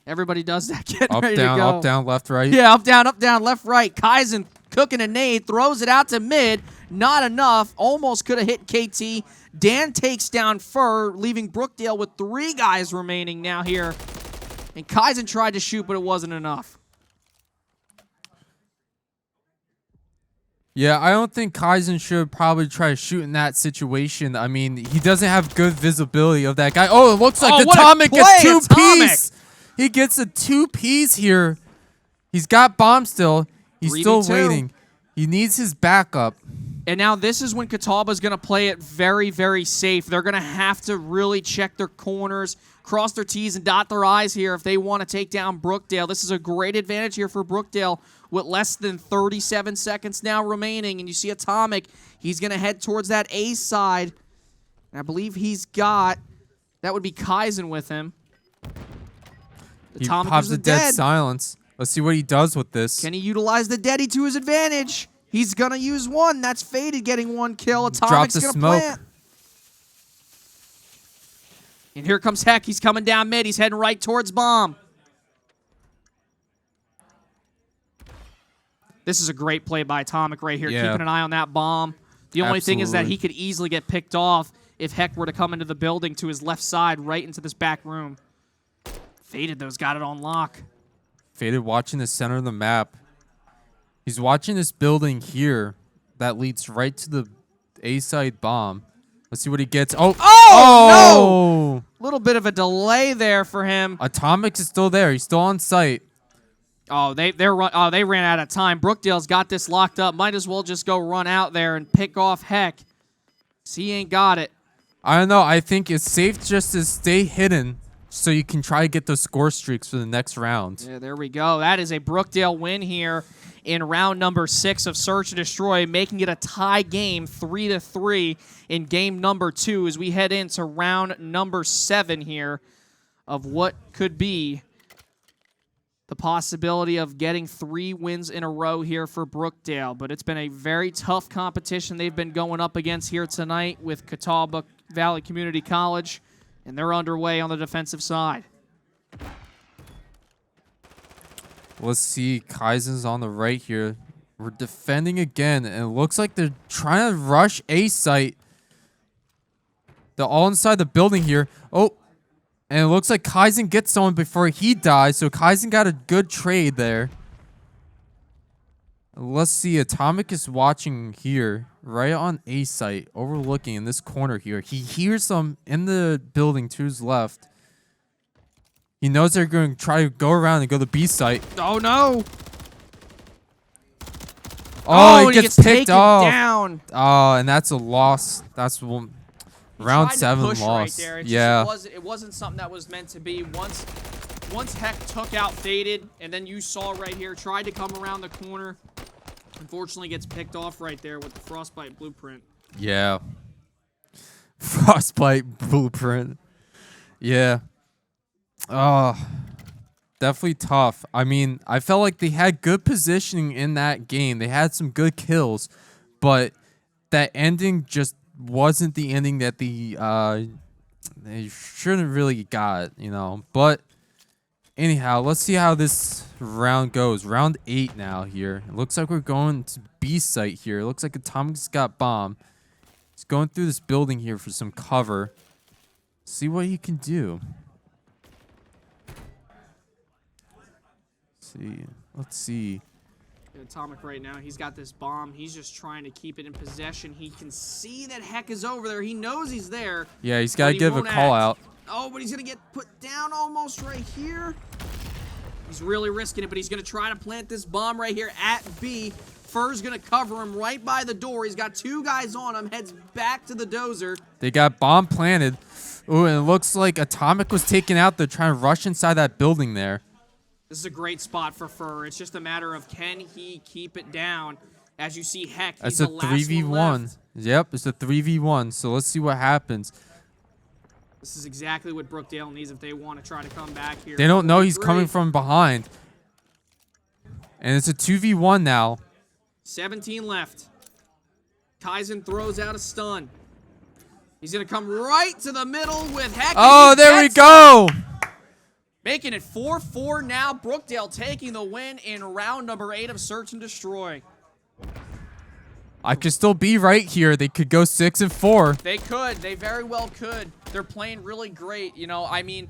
Everybody does that. Getting ready to go. Up, down, left, right. Yeah, up, down, left, right. Kaizen cooking a nade, throws it out to mid. Not enough. Almost could have hit KT. Dan takes down Fur, leaving Brookdale with 3 guys remaining now here. And Kaizen tried to shoot, but it wasn't enough. Yeah, I don't think Kaizen should probably try to shoot in that situation. I mean, he doesn't have good visibility of that guy. Oh, it looks like Atomic gets 2-piece. He gets a 2-piece here. He's got bomb still. He's still waiting. He needs his backup. And now this is when Catawba's going to play it very, very safe. They're going to have to really check their corners, cross their T's and dot their I's here if they want to take down Brookdale. This is a great advantage here for Brookdale with less than 37 seconds now remaining. And you see Atomic. He's going to head towards that A side. And I believe he's got, that would be Kaizen with him. He pops the dead silence. Let's see what he does with this. Can he utilize the deady to his advantage? He's going to use one. That's Faded getting 1 kill. Atomic's going to plant. And here comes Heck. He's coming down mid. He's heading right towards bomb. This is a great play by Atomic right here, keeping an eye on that bomb. The only thing is that he could easily get picked off if Heck were to come into the building to his left side, right into this back room. Faded, though, has got it on lock. Faded watching the center of the map. He's watching this building here that leads right to the A-side bomb. Let's see what he gets. Oh! No! Little bit of a delay there for him. Atomic is still there. He's still on site. Oh, they ran out of time. Brookdale's got this locked up. Might as well just go run out there and pick off Heck. He ain't got it. I don't know. I think it's safe just to stay hidden so you can try to get those score streaks for the next round. Yeah, there we go. That is a Brookdale win here in round number 6 of Search and Destroy, making it a tie game, 3-3 in game number 2 as we head into round number 7 here of what could be the possibility of getting 3 wins in a row here for Brookdale. But it's been a very tough competition they've been going up against here tonight with Catawba Valley Community College, and they're underway on the defensive side. Let's see. Kaizen's on the right here. We're defending again, and it looks like they're trying to rush A site. They're all inside the building here. Oh, and it looks like Kaizen gets someone before he dies, so Kaizen got a good trade there. Let's see. Atomic is watching here, right on A site, overlooking in this corner here. He hears them in the building to his left. He knows they're going to try to go around and go to B site. Oh, no. Oh, he gets picked off. Down. Oh, and that's a loss. That's one. Round 7 loss. Right there. Yeah. It wasn't something that was meant to be. Once Heck took out Faded, and then you saw right here, tried to come around the corner. Unfortunately, gets picked off right there with the Frostbite blueprint. Yeah. Frostbite blueprint. Yeah. Oh, definitely tough. I mean, I felt like they had good positioning in that game. They had some good kills, but that ending just wasn't the ending that they shouldn't really got, you know. But anyhow, let's see how this round goes. Round 8 now here. It looks like we're going to B site here. It looks like Atomic's got bomb. He's going through this building here for some cover. See what he can do. Let's see. Atomic right now, he's got this bomb. He's just trying to keep it in possession. He can see that Heck is over there. He knows he's there. Yeah, he's got to give a call out. Oh, but he's going to get put down almost right here. He's really risking it, but he's going to try to plant this bomb right here at B. Fur's going to cover him right by the door. He's got 2 guys on him. Heads back to the dozer. They got bomb planted. Ooh, and it looks like Atomic was taken out. They're trying to rush inside that building there. This is a great spot for Fur. It's just a matter of can he keep it down. As you see, Heck, he's It's a the last 3v1. one left. Yep, it's a 3v1. So let's see what happens. This is exactly what Brookdale needs if they want to try to come back here. They don't know he's 3. coming from behind. And it's a 2v1 now. 17 left. Kaizen throws out a stun. He's going to come right to the middle with Heck. Oh, there we go. Making it 4-4 now. Brookdale taking the win in round number 8 of Search and Destroy. I could still be right here. They could go 6-4. They could. They very well could. They're playing really great. You know, I mean,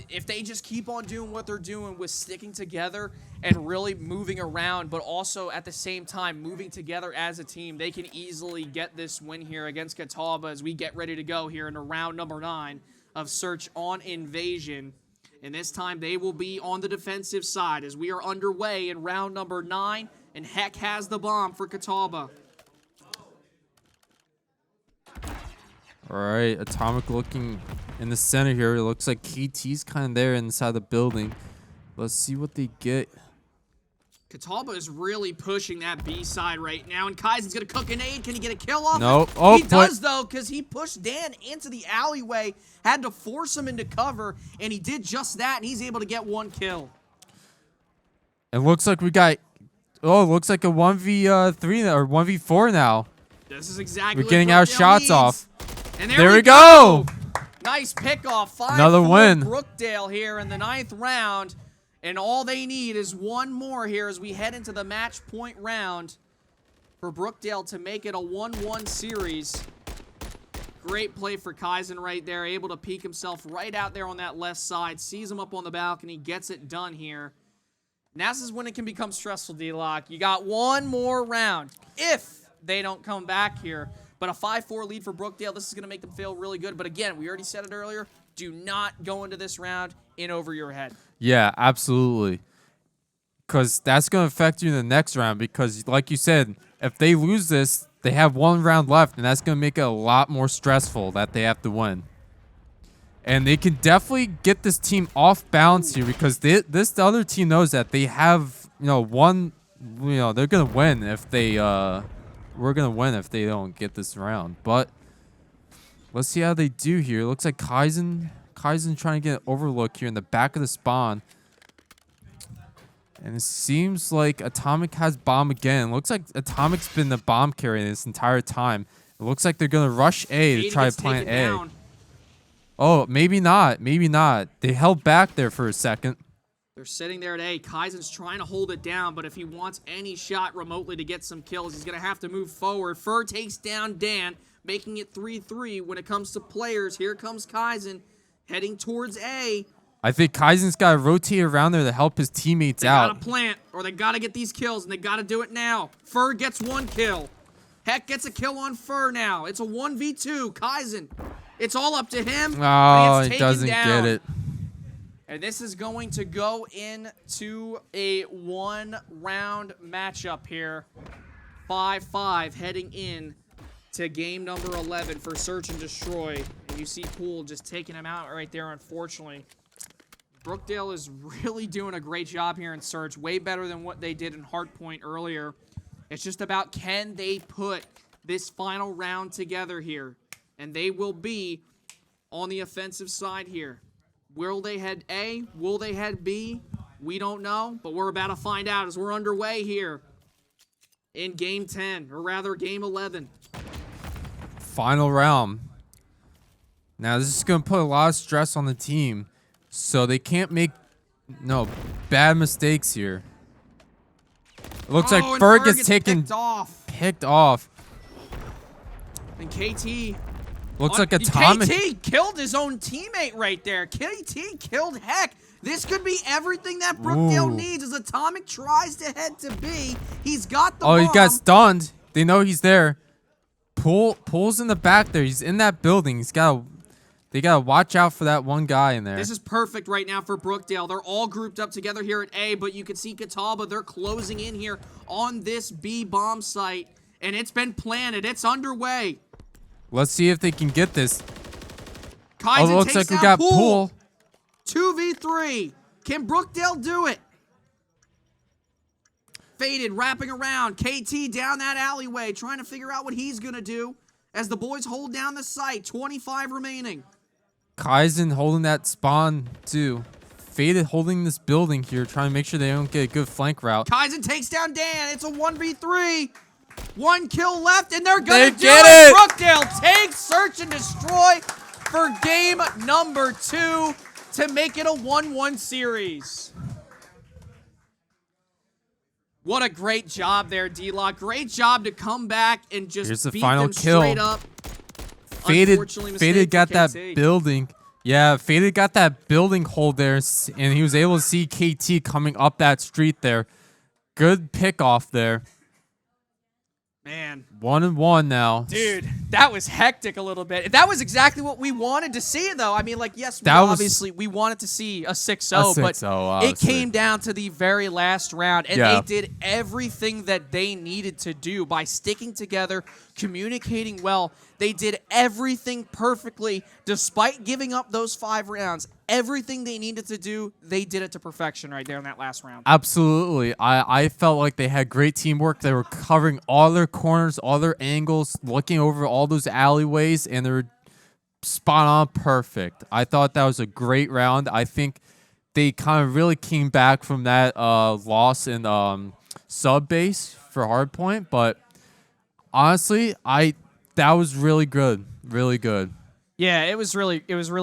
if they just keep on doing what they're doing with sticking together and really moving around, but also at the same time moving together as a team, they can easily get this win here against Catawba as we get ready to go here into round number 9 of Search on Invasion. And this time they will be on the defensive side as we are underway in round number 9, and Heck has the bomb for Catawba. All right, Atomic looking in the center here. It looks like KT's kind of there inside the building. Let's see what they get. Catawba is really pushing that B side right now, and Kaizen's going to cook an aid. Can he get a kill off? No. It? Oh, he does, though, because he pushed Dan into the alleyway, had to force him into cover, and he did just that, and he's able to get 1 kill. It looks like we got... Oh, it looks like a 1v3 or 1v4 now. This is exactly We're getting what our Brookdale shots needs. off. And There we go. Nice pickoff. 5-4 Another win. Brookdale here in the 9th round. And all they need is one more here as we head into the match point round for Brookdale to make it a 1-1 series. Great play for Kaizen right there. Able to peek himself right out there on that left side. Sees him up on the balcony. Gets it done here. Now this is when it can become stressful, Dlock. You got one more round if they don't come back here. But a 5-4 lead for Brookdale. This is going to make them feel really good. But again, we already said it earlier. Do not go into this round in over your head. Yeah, absolutely. Because that's going to affect you in the next round. Because like you said, if they lose this, they have 1 round left. And that's going to make it a lot more stressful that they have to win. And they can definitely get this team off balance here. Because the other team knows that they have, they're going to win if they... we're going to win if they don't get this round. But let's see how they do here. It looks like Kaizen trying to get an overlook here in the back of the spawn. And it seems like Atomic has bomb again. It looks like Atomic's been the bomb carrier this entire time. It looks like they're going to rush A to try to plant A. Down. Oh, maybe not. Maybe not. They held back there for a second. They're sitting there at A. Kaizen's trying to hold it down, but if he wants any shot remotely to get some kills, he's going to have to move forward. Fur takes down Dan, making it 3-3 when it comes to players. Here comes Kaizen heading towards A. I think Kaizen's got to rotate around there to help his teammates out. They got to plant, or they got to get these kills, and they got to do it now. Fur gets 1 kill. Heck gets a kill on Fur now. It's a 1v2. Kaizen, it's all up to him. Oh, he doesn't get it. And this is going to go into a 1-round matchup here. 5-5 heading in to game number 11 for Search and Destroy. And you see Poole just taking him out right there, unfortunately. Brookdale is really doing a great job here in Search. Way better than what they did in Hardpoint earlier. It's just about can they put this final round together here. And they will be on the offensive side here. Will they head A? Will they head B? We don't know, but we're about to find out as we're underway here in Game 10, or rather Game 11. Final round. Now, this is going to put a lot of stress on the team, so they can't make bad mistakes here. It looks like Fur gets taken picked off. And KT... Looks like Atomic. KT killed his own teammate right there. KT killed Heck. This could be everything that Brookdale needs as Atomic tries to head to B. He's got the bomb. He got stunned. They know he's there. Pulls in the back there. He's in that building. They gotta watch out for that one guy in there. This is perfect right now for Brookdale. They're all grouped up together here at A, but you can see Catawba. They're closing in here on this B bomb site, and it's been planted. It's underway. Let's see if they can get this. Kaizen Oh, looks takes like we down got Pool. 2v3. Can Brookdale do it? Faded, wrapping around. KT down that alleyway, trying to figure out what he's going to do as the boys hold down the site. 25 remaining. Kaizen holding that spawn too. Faded holding this building here, trying to make sure they don't get a good flank route. Kaizen takes down Dan. It's a 1v3. 1 kill left, and they're going to do get it. it. Brookdale takes Search and Destroy for game number 2 to make it a 1-1 series. What a great job there, Dlock. Great job to come back and just Here's the beat final them kill. straight up. Faded got that KT. building. Yeah, Faded got that building hold there, and he was able to see KT coming up that street there. Good pick off there. Man. 1-1 now. Dude, that was hectic a little bit. That was exactly what we wanted to see, though. I mean, like, yes, we wanted to see a 6-0, but it came down to the very last round, and they did everything that they needed to do by sticking together, communicating well. They did everything perfectly, despite giving up those 5 rounds. Everything they needed to do, they did it to perfection right there in that last round. Absolutely. I felt like they had great teamwork. They were covering all their corners, all their angles, looking over all those alleyways, and they were spot on perfect. I thought that was a great round. I think they kind of really came back from that loss in sub base for Hardpoint, but honestly, that was really good. Really good. Yeah, it was really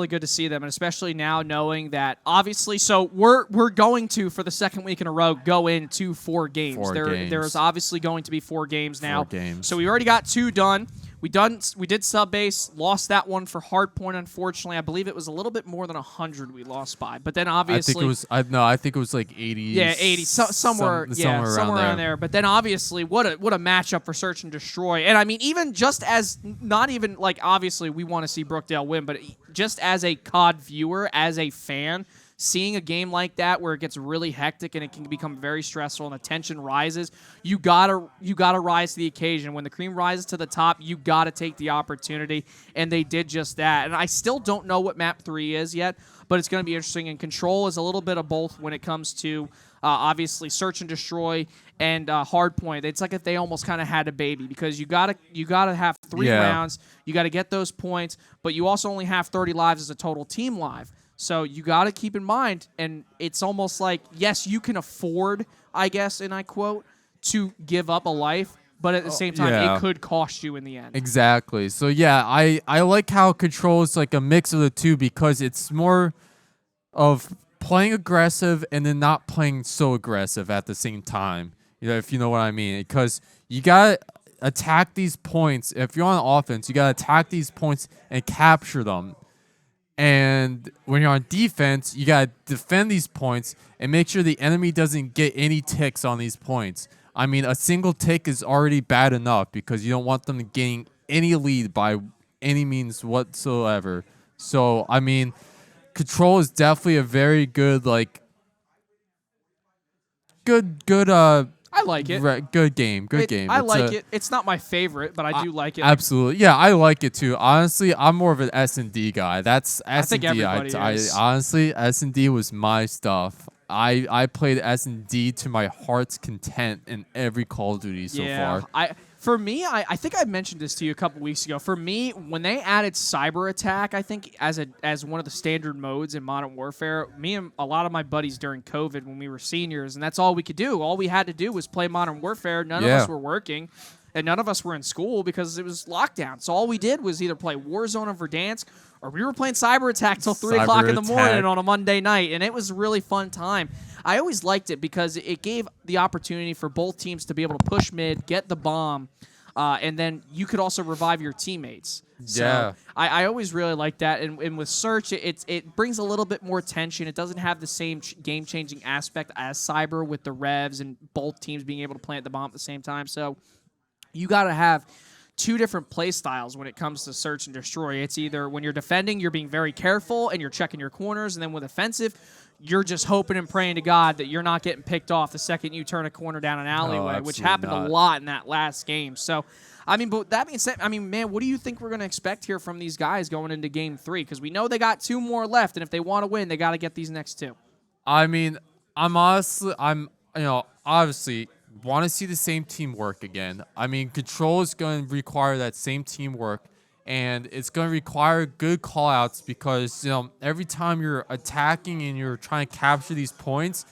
good to see them, and especially now knowing that obviously, so we're going to, for the second week in a row, go into 4 games. There's obviously going to be 4 games now. 4 games. So we already got 2 done. We did sub base, lost that one for Hardpoint. Unfortunately, I believe it was a little bit more than 100 we lost by. But then obviously, I think it was like 80. Yeah, 80, somewhere around there. But then obviously, what a matchup for Search and Destroy. And I mean, even just as not even like obviously we want to see Brookdale win, but just as a COD viewer, as a fan, seeing a game like that where it gets really hectic and it can become very stressful and the tension rises, you gotta rise to the occasion. When the cream rises to the top, you gotta take the opportunity, and they did just that. And I still don't know what map 3 is yet, but it's gonna be interesting. And Control is a little bit of both when it comes to obviously Search and Destroy and Hardpoint. It's like if they almost kind of had a baby, because you gotta have 3 rounds, you gotta get those points, but you also only have 30 lives as a total team live. So you got to keep in mind, and it's almost like, yes, you can afford, I guess, and I quote, to give up a life, but at the same time, it could cost you in the end. Exactly. So, yeah, I like how Control is like a mix of the two, because it's more of playing aggressive and then not playing so aggressive at the same time, if you know what I mean. Because you got to attack these points. If you're on offense, you got to attack these points and capture them. And when you're on defense, you got to defend these points and make sure the enemy doesn't get any ticks on these points. I mean, a single tick is already bad enough, because you don't want them getting any lead by any means whatsoever. So, I mean, Control is definitely a very good, I like it. Good game. I like it. It's not my favorite, but I do like it. Absolutely. Yeah, I like it too. Honestly, I'm more of an S&D guy. That's S&D. I think everybody is. Honestly, S&D was my stuff. I played S&D to my heart's content in every Call of Duty so far. For me, I think I mentioned this to you a couple weeks ago. For me, when they added cyber attack, I think as one of the standard modes in Modern Warfare, me and a lot of my buddies during COVID when we were seniors, and that's all we could do. All we had to do was play Modern Warfare. None of us were working, and none of us were in school because it was lockdown. So all we did was either play Warzone or Verdansk, or we were playing cyber attack till 3 o'clock in the morning on a Monday night, and it was a really fun time. I always liked it because it gave the opportunity for both teams to be able to push mid, get the bomb, and then you could also revive your teammates. So I always really liked that. And with Search, it brings a little bit more tension. It doesn't have the same game-changing aspect as Cyber with the revs and both teams being able to plant the bomb at the same time. So you got to have two different play styles when it comes to search and destroy. It's either when you're defending, you're being very careful and you're checking your corners, and then with offensive, you're just hoping and praying to God that you're not getting picked off the second you turn a corner down an alleyway, which happened a lot in that last game. So, I mean, but that being said, I mean, man, what do you think we're going to expect here from these guys going into Game 3? Because we know they got 2 more left, and if they want to win, they got to get these next 2. I mean, obviously want to see the same teamwork again. I mean, Control is going to require that same teamwork, and it's going to require good call-outs because, every time you're attacking and you're trying to capture these points,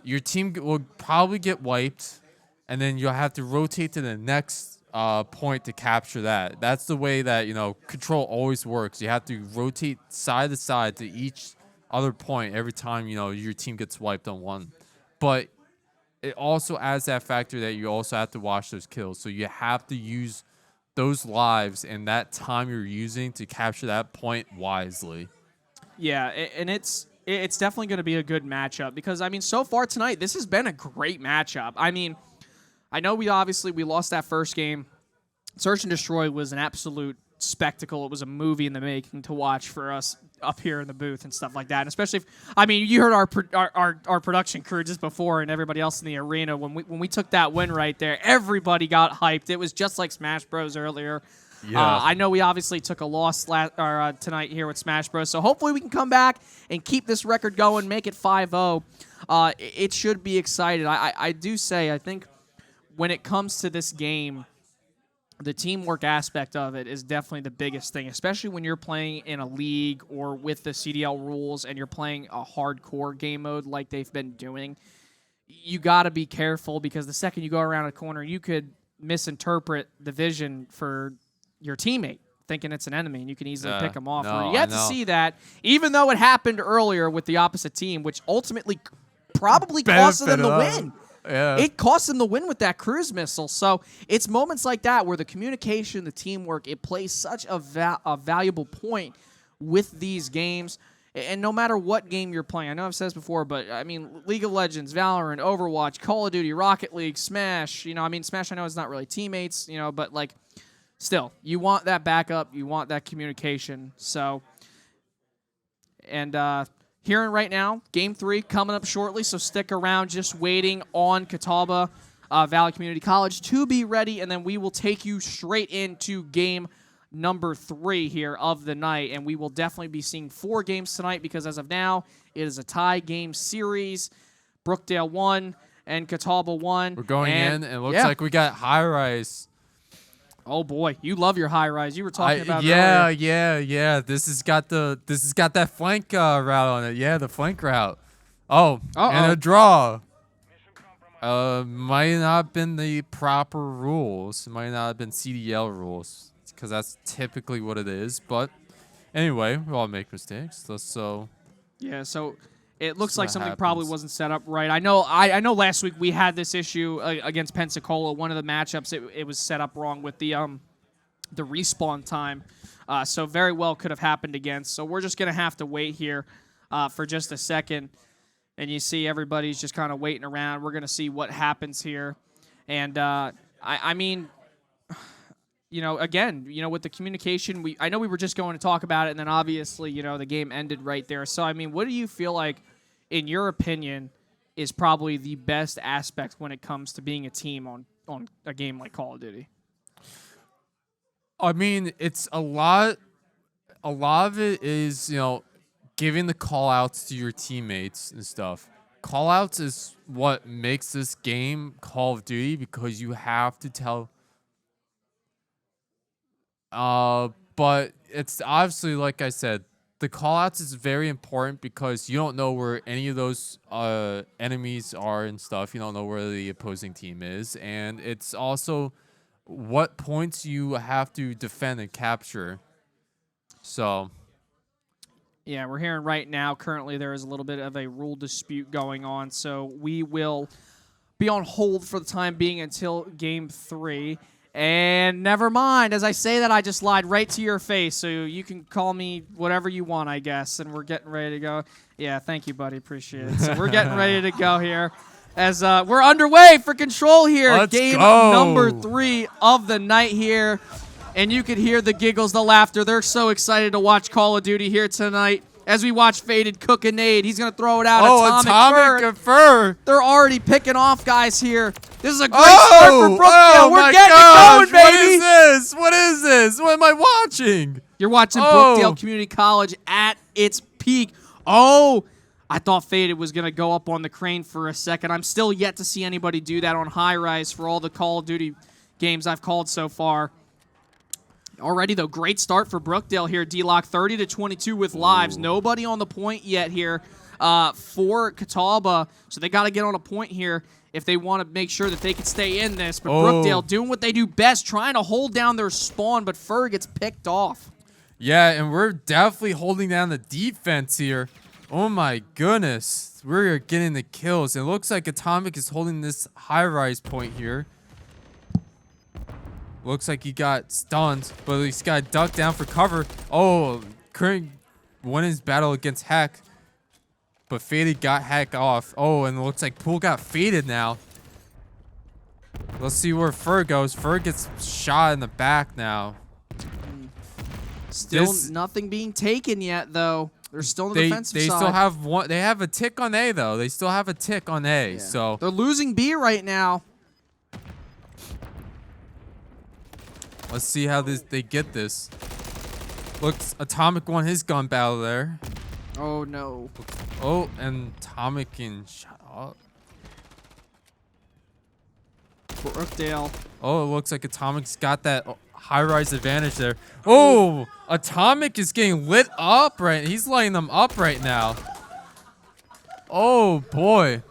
your team will probably get wiped, and then you'll have to rotate to the next point to capture that. That's the way that, Control always works. You have to rotate side to side to each other point every time, your team gets wiped on one. But it also adds that factor that you also have to watch those kills. So you have to use those lives and that time you're using to capture that point wisely. Yeah, and it's definitely going to be a good matchup because, I mean, so far tonight, this has been a great matchup. I mean, I know we lost that first game. Search and Destroy was an absolute spectacle. It was a movie in the making to watch for us up here in the booth and stuff like that. And especially you heard our production crew just before and everybody else in the arena when we took that win right there. Everybody got hyped. It was just like Smash Bros earlier. Yeah. I know we obviously took a loss tonight here with Smash Bros. So hopefully we can come back and keep this record going, make it 5-0. It should be exciting. I do say I think when it comes to this game, the teamwork aspect of it is definitely the biggest thing, especially when you're playing in a league or with the CDL rules and you're playing a hardcore game mode like they've been doing. You got to be careful because the second you go around a corner, you could misinterpret the vision for your teammate, thinking it's an enemy, and you can easily pick them off. You have to see that, even though it happened earlier with the opposite team, which ultimately probably cost them the win. Yeah. It cost them the win with that cruise missile. So it's moments like that where the communication, the teamwork, it plays such a valuable point with these games. And no matter what game you're playing, I know I've said this before, but I mean, League of Legends, Valorant, Overwatch, Call of Duty, Rocket League, Smash, Smash I know is not really teammates, but like still, you want that backup, you want that communication. So, and hearing right now, Game 3 coming up shortly, so stick around, just waiting on Catawba Valley Community College to be ready, and then we will take you straight into Game number 3 here of the night, and we will definitely be seeing 4 games tonight because as of now, it is a tie game series. Brookdale 1 and Catawba 1. We're going in, and it looks like we got High Rise. Oh boy, you love your high rise. You were talking about earlier. Yeah. This has got that flank route on it. Yeah, the flank route. And a draw. Might not have been the proper rules. It might not have been CDL rules because that's typically what it is. But anyway, we all make mistakes. So it looks like something probably wasn't set up right. I know last week we had this issue against Pensacola. One of the matchups, it was set up wrong with the respawn time. So very well could have happened again. So we're just going to have to wait here for just a second. And you see everybody's just kind of waiting around. We're going to see what happens here. And I mean, again, with the communication, I know we were just going to talk about it, and then obviously, the game ended right there. So, I mean, what do you feel like, in your opinion, is probably the best aspect when it comes to being a team on a game like Call of Duty? I mean, it's a lot of it is, giving the call-outs to your teammates and stuff. Call-outs is what makes this game Call of Duty because you have to tell... but it's obviously, like I said, the callouts is very important because you don't know where any of those enemies are and stuff. You don't know where the opposing team is. And it's also what points you have to defend and capture. So... yeah, we're hearing right now, currently there is a little bit of a rule dispute going on. So we will be on hold for the time being until Game 3. And never mind, as I say that, I just lied right to your face, so you can call me whatever you want, I guess, and we're getting ready to go. Yeah, thank you, buddy. Appreciate it. So we're getting ready to go here. as we're underway for control here. Let's Game go. number 3 of the night here. And you can hear the giggles, the laughter. They're so excited to watch Call of Duty here tonight. As we watch Faded cook a nade, he's going to throw it out. Atomic Fur. They're already picking off guys here. This is a great start for Brookdale. We're getting it going, baby. What is this? What is this? What am I watching? You're watching Brookdale Community College at its peak. Oh, I thought Faded was going to go up on the crane for a second. I'm still yet to see anybody do that on high rise for all the Call of Duty games I've called so far. Already, though, great start for Brookdale here. Dlock 30-22 with lives. Nobody on the point yet here for Catawba. So they got to get on a point here if they want to make sure that they can stay in this. But Brookdale doing what they do best, trying to hold down their spawn, but Fur gets picked off. Yeah, and we're definitely holding down the defense here. Oh my goodness. We're getting the kills. It looks like Atomic is holding this high-rise point here. Looks like he got stunned, but he's got to duck down for cover. Oh, Current won his battle against Heck, but Faded got Heck off. Oh, and it looks like Pool got Faded now. Let's see where Fur goes. Fur gets shot in the back now. Still nothing being taken yet, though. They're still on the defensive side. They still have one. They have a tick on A, though. They still have a tick on A. Yeah. So they're losing B right now. Let's see how they get this. Looks Atomic won his gun battle there. Oh no. Oh, and Atomic can shut up. Brookdale. Oh, it looks like Atomic's got that high-rise advantage there. Oh, Atomic is getting lit up right. He's lighting them up right now. Oh boy.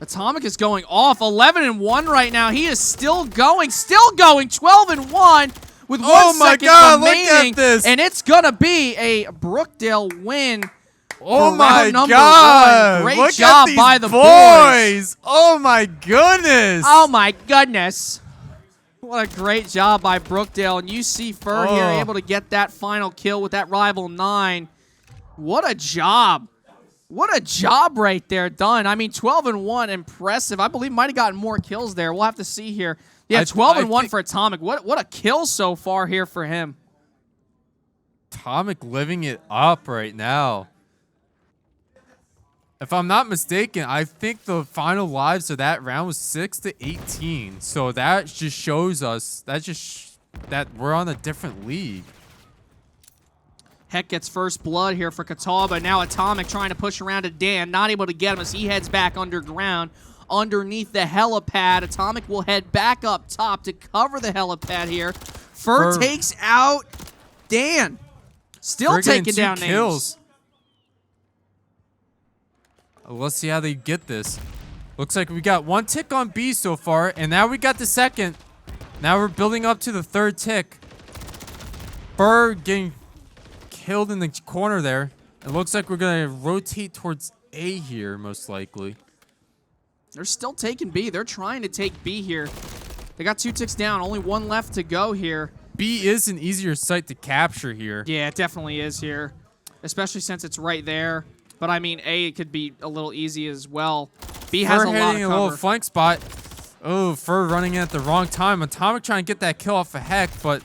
Atomic is going off. 11-1 right now. He is still going. 12-1 with 1 second remaining. Look at this. And it's going to be a Brookdale win. Oh my God. Great job by the boys. Oh my goodness. Oh my goodness. What a great job by Brookdale. And you see Fur here able to get that final kill with that rival 9. What a job. What a job right there done. I mean, 12-1, impressive. I believe might have gotten more kills there. We'll have to see here. Yeah, 12-1 for Atomic. What a kill so far here for him. Atomic living it up right now. If I'm not mistaken, I think the final lives of that round was 6-18. So that just shows us that we're on a different league. Heck gets first blood here for Catawba. Now Atomic trying to push around to Dan. Not able to get him as he heads back underground underneath the helipad. Atomic will head back up top to cover the helipad here. Fur takes out Dan. Still taking down kills. Let's see how they get this. Looks like we got 1 tick on B so far, and now we got the second. Now we're building up to the 3rd tick. Fur getting killed in the corner there. It looks like we're going to rotate towards A here, most likely. They're still taking B. They're trying to take B here. They got 2 ticks down. Only 1 left to go here. B is an easier site to capture here. Yeah, it definitely is here, especially since it's right there. But, I mean, A could be a little easy as well. B has a lot of cover. A little flank spot. Oh, Fur running in at the wrong time. Atomic trying to get that kill off of Heck, but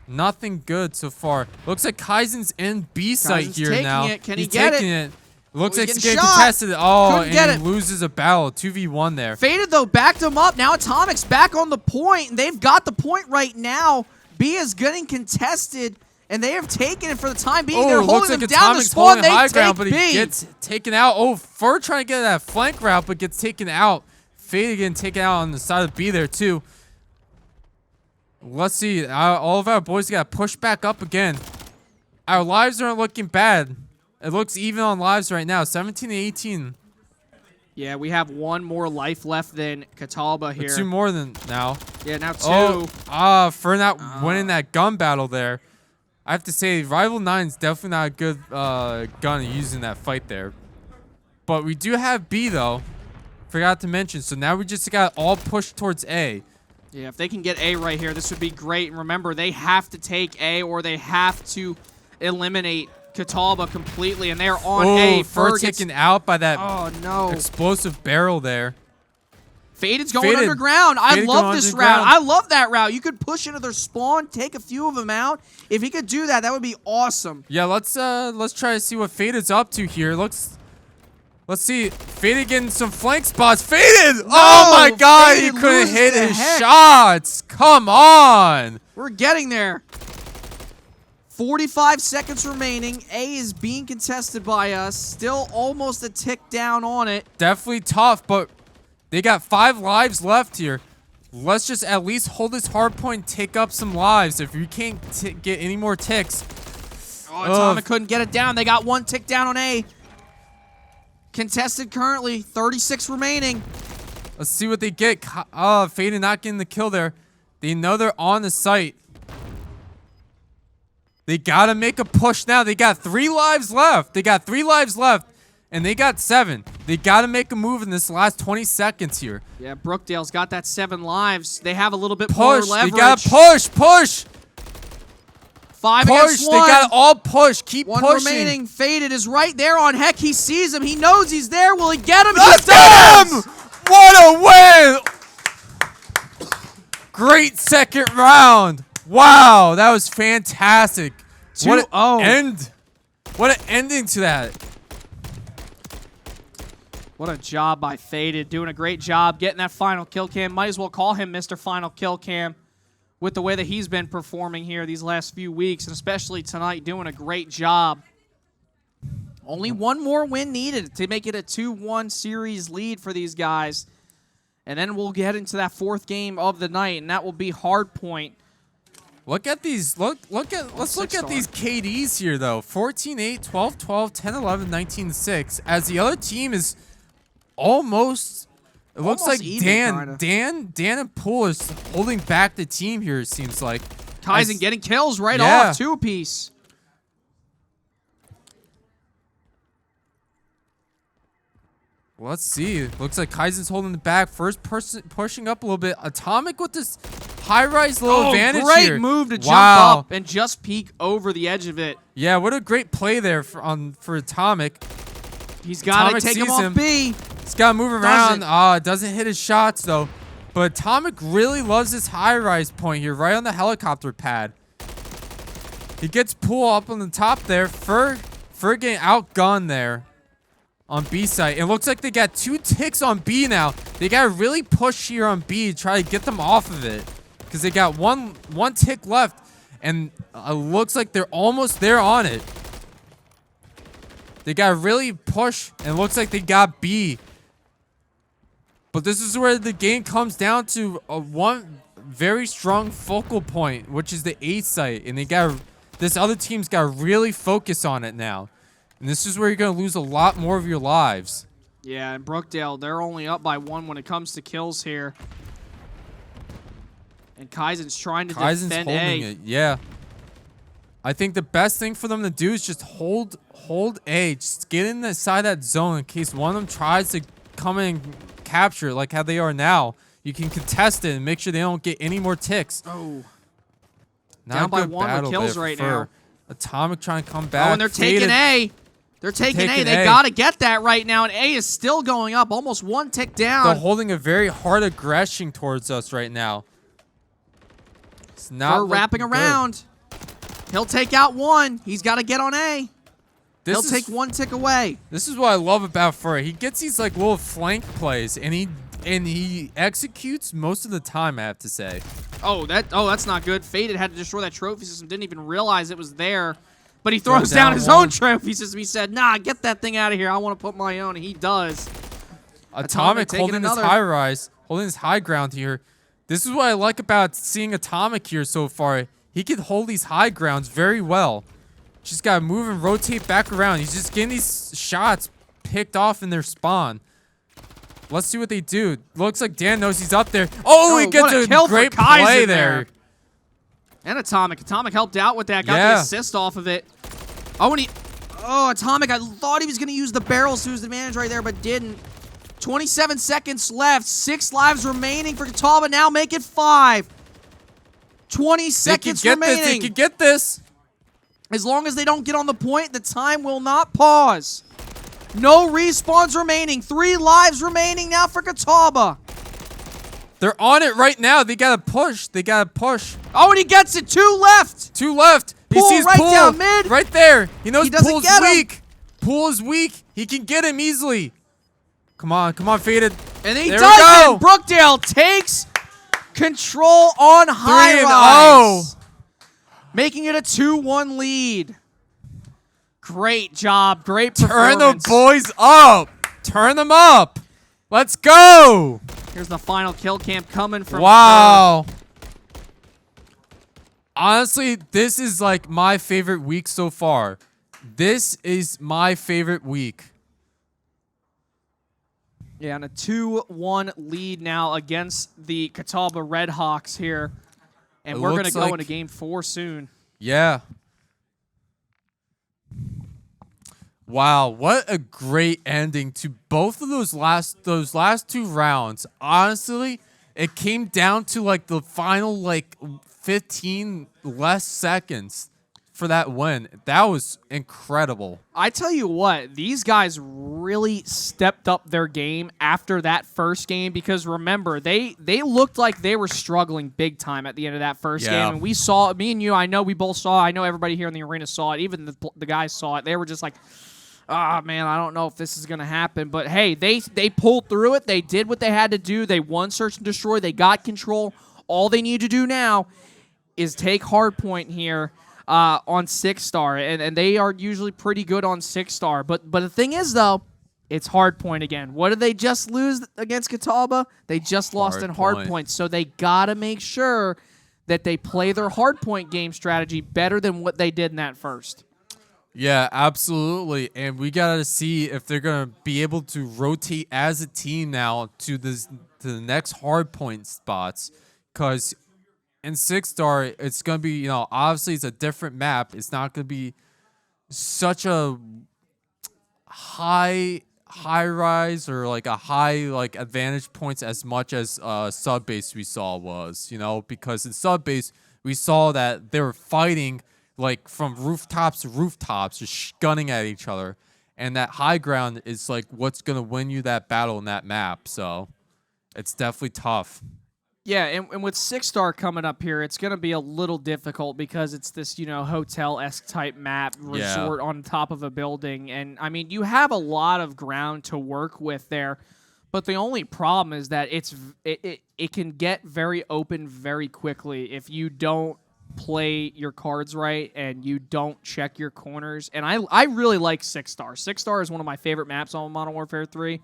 nothing good so far. Looks like Kaizen's in B site here now. Can he get it? Looks like he's getting contested. Oh, and he loses a battle. 2v1 there. Faded, though, backed him up. Now Atomic's back on the point, and they've got the point right now. B is getting contested, and they have taken it for the time being. They're holding them down the spawn. They take ground, but B. He gets taken out. Oh, Fur trying to get that flank route, but gets taken out. Faded getting taken out on the side of B there, too. Let's see. All of our boys got pushed back up again. Our lives aren't looking bad. It looks even on lives right now. 17-18. Yeah, we have 1 more life left than Catawba here. 2 more than now. Yeah, now 2. For not winning that gun battle there. I have to say, Rival 9 is definitely not a good gun to use in that fight there. But we do have B, though. Forgot to mention. So now we just got all pushed towards A. Yeah, if they can get A right here, this would be great. And remember, they have to take A or they have to eliminate Catawba completely, and they're on A. Fur taken out by that Oh, no. explosive barrel there. Faded's going Faded. underground. I Faded love going this underground. route. I love that route. You could push into their spawn, take a few of them out. If he could do that, that would be awesome. Yeah, let's try to see what Faded's up to here. Let's see. Faded getting some flank spots. Faded! Oh my god, he Faded couldn't loses hit the his heck. shots. Come on. We're getting there. 45 seconds remaining. A is being contested by us. Still almost a tick down on it. Definitely tough, but they got 5 lives left here. Let's just at least hold this hard point, take up some lives. If you can't get any more ticks. Oh, Atomic couldn't get it down. They got 1 tick down on A. Contested currently. 36 remaining. Let's see what they get. Faded not getting the kill there. They know they're on the site. They gotta make a push now. They got 3 lives left. And they got 7. They gotta make a move in this last 20 seconds here. Yeah, Brookdale's got that 7 lives. They have a little bit more Push. leverage. They gotta push. 5 Push. against 1. They gotta all push. Keep 1 pushing. remaining. Faded is right there on Heck. He sees him. He knows he's there. Will he get him? Let's He get does! him! What a win! Great second round. Wow, that was fantastic. What an 2-0. end. What an ending to that. What a job by Faded. Doing a great job getting that final kill cam. Might as well call him Mr. Final Kill Cam with the way that he's been performing here these last few weeks, and especially tonight, doing a great job. Only 1 more win needed to make it a 2-1 series lead for these guys. And then we'll get into that 4th game of the night, and that will be Hardpoint. Look at these. Let's look at these KDs here though. 14-8, 12-12, 10-11, 19-6. As the other team is almost, it looks Almost like even, Dan and Poole is holding back the team here, it seems like. Kaizen getting kills right Yeah. off, 2-apiece. Let's see. Looks like Kaizen's holding the back. First person pushing up a little bit. Atomic with this high-rise little advantage great here. move to jump Wow. up and just peek over the edge of it. Yeah, what a great play there for Atomic. He's got to Atomic take him sees off him. B. He's got to move around. Doesn't hit his shots, though. But Atomic really loves this high-rise point here, right on the helicopter pad. He gets Poole up on the top there. Fur getting outgunned there on B site. It looks like they got 2 ticks on B now. They got to really push here on B to try to get them off of it. Because they got one tick left. And it looks like they're almost there on it. They got to really push. And it looks like they got B. But this is where the game comes down to one very strong focal point, which is the A site. And this other team's got to really focus on it now. And this is where you're going to lose a lot more of your lives. Yeah, and Brookdale, they're only up by 1 when it comes to kills here. And Kaizen's trying to defend holding A. it. Yeah. I think the best thing for them to do is just hold A. Just get in the side of that zone in case one of them tries to come in and capture it like how they are now. You can contest it and make sure they don't get any more ticks. Oh. Not Down a by good 1 with battle kills there right for now. Atomic trying to come back. Oh, and they're taking A. They're taking A. They got to get that right now, and A is still going up, almost 1 tick down. They're holding a very hard aggression towards us right now. It's not They're wrapping looking good. around. He'll take out 1. He's got to get on A. He'll take 1 tick away. This is what I love about Fur. He gets these like little flank plays, and he executes most of the time, I have to say. Oh, that's not good. Faded had to destroy that trophy system. Didn't even realize it was there. But he throws down his own trophy system. He said, nah, get that thing out of here. I want to put my own. And he does. Atomic holding this high rise, holding this high ground here. This is what I like about seeing Atomic here so far. He can hold these high grounds very well. Just got to move and rotate back around. He's just getting these shots picked off in their spawn. Let's see what they do. Looks like Dan knows he's up there. Oh, he gets a great play there. And Atomic. Atomic helped out with that. Got the assist off of it. Oh, and Atomic. I thought he was going to use the barrels to his advantage right there, but didn't. 27 seconds left. 6 lives remaining for Catawba. Now make it 5. 20 seconds remaining. They could get this. As long as they don't get on the point, the time will not pause. No respawns remaining. 3 lives remaining now for Catawba. They're on it right now. They gotta push. They gotta push. Oh, and he gets it. 2 left. 2 left. He Pool sees right Pool down mid. right there. He knows He doesn't Pool's get him. weak. Pool is weak. He can get him easily. Come on, Faded. And he There we does go. it. Brookdale takes control on high 3-0. rise, making it a 2-1 lead. Great job. Great Turn performance. the boys up. Turn them up. Let's go. Here's the final kill cam coming from Wow. Honestly, this is like my favorite week so far. This is my favorite week. Yeah, and a 2-1 lead now against the Catawba Redhawks here. And It we're going to looks go like- into game 4 soon. Yeah. Wow, what a great ending to both of those last 2 rounds. Honestly, it came down to like the final like 15 less seconds for that win. That was incredible. I tell you what, these guys really stepped up their game after that first game because remember, they looked like they were struggling big time at the end of that first Yeah. game. And we saw, me and you, I know we both saw, I know everybody here in the arena saw it, even the guys saw it. They were just like, ah, man, I don't know if this is going to happen. But hey, they pulled through it. They did what they had to do. They won Search and Destroy. They got control. All they need to do now is take hardpoint here on 6-star. And they are usually pretty good on 6-star. But the thing is, though, it's hardpoint again. What did they just lose against Catawba? They just lost in hardpoint. So they got to make sure that they play their hardpoint game strategy better than what they did in that first. Yeah, absolutely. And we got to see if they're going to be able to rotate as a team now to the next hard point spots. Because in 6-star, it's going to be, you know, obviously it's a different map. It's not going to be such a high rise or like a high like advantage points as much as sub base we saw was, you know, because in sub base we saw that they were fighting like from rooftops to rooftops, just gunning at each other. And that high ground is like what's going to win you that battle in that map. So it's definitely tough. Yeah, and with 6-star coming up here, it's going to be a little difficult because it's this, you know, hotel-esque type map, resort on top of a building. And, I mean, you have a lot of ground to work with there. But the only problem is that it can get very open very quickly if you don't play your cards right and you don't check your corners. And I really like 6-star. 6-star is one of my favorite maps on Modern Warfare 3.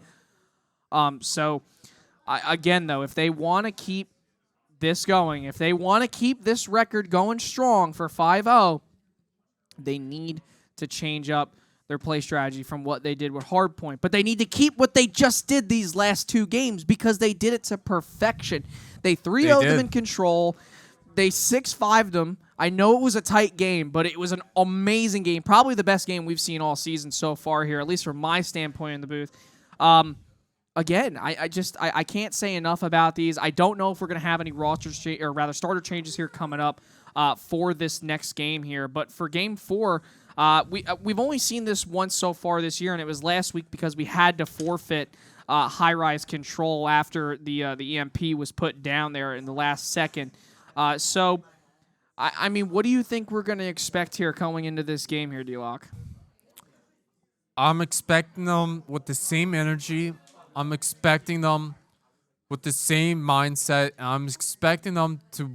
Again, though, if they want to keep this going, if they want to keep this record going strong for 5-0, they need to change up their play strategy from what they did with Hardpoint. But they need to keep what they just did these last 2 games because they did it to perfection. They 3-0'd them in Control. They 6-5'd them. I know it was a tight game, but it was an amazing game. Probably the best game we've seen all season so far here, at least from my standpoint in the booth. Again, I can't say enough about these. I don't know if we're going to have any starter changes here coming up for this next game here. But for Game 4, we've only seen this once so far this year, and it was last week because we had to forfeit high-rise control after the EMP was put down there in the last second. So, I mean, what do you think we're going to expect here going into this game here, Dlock? I'm expecting them with the same energy. I'm expecting them with the same mindset. And I'm expecting them to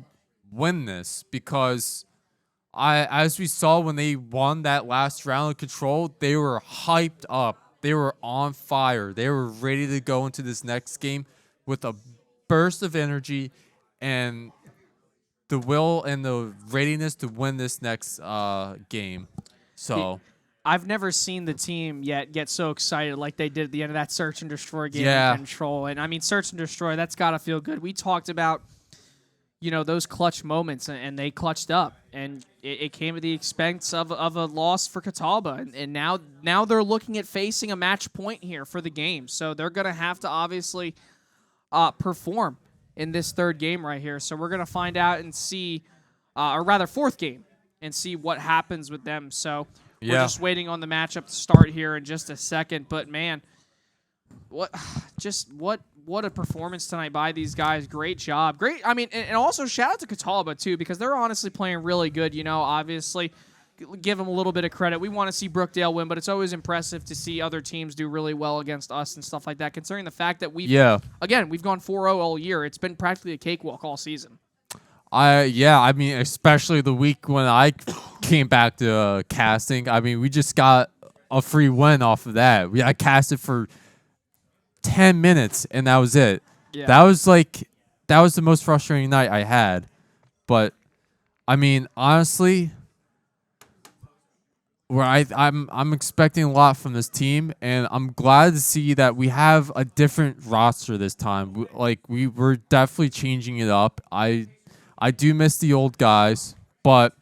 win this because as we saw when they won that last round of Control, they were hyped up. They were on fire. They were ready to go into this next game with a burst of energy and the will and the readiness to win this next game. So I've never seen the team yet get so excited like they did at the end of that Search and Destroy game Yeah. in Control. And I mean, Search and Destroy, that's got to feel good. We talked about, you know, those clutch moments, and they clutched up. And it came at the expense of a loss for Catawba. And now they're looking at facing a match point here for the game. So they're going to have to obviously perform in this third game right here. So we're going to find out and see, or rather fourth game. and see what happens with them. So we're Yeah. just waiting on the matchup to start here in just a second. But man, what a performance tonight by these guys. Great job. Great. I mean, and also shout out to Catawba too, because they're honestly playing really good. You know, obviously give them a little bit of credit. We want to see Brookdale win, but it's always impressive to see other teams do really well against us and stuff like that, considering the fact that we've gone 4-0 all year. It's been practically a cakewalk all season. I mean, especially the week when I came back to casting. I mean, we just got a free win off of that. I casted for 10 minutes, and that was it. Yeah. That was the most frustrating night I had. But, I mean, honestly, where I'm expecting a lot from this team, and I'm glad to see that we have a different roster this time. We're definitely changing it up. I do miss the old guys, but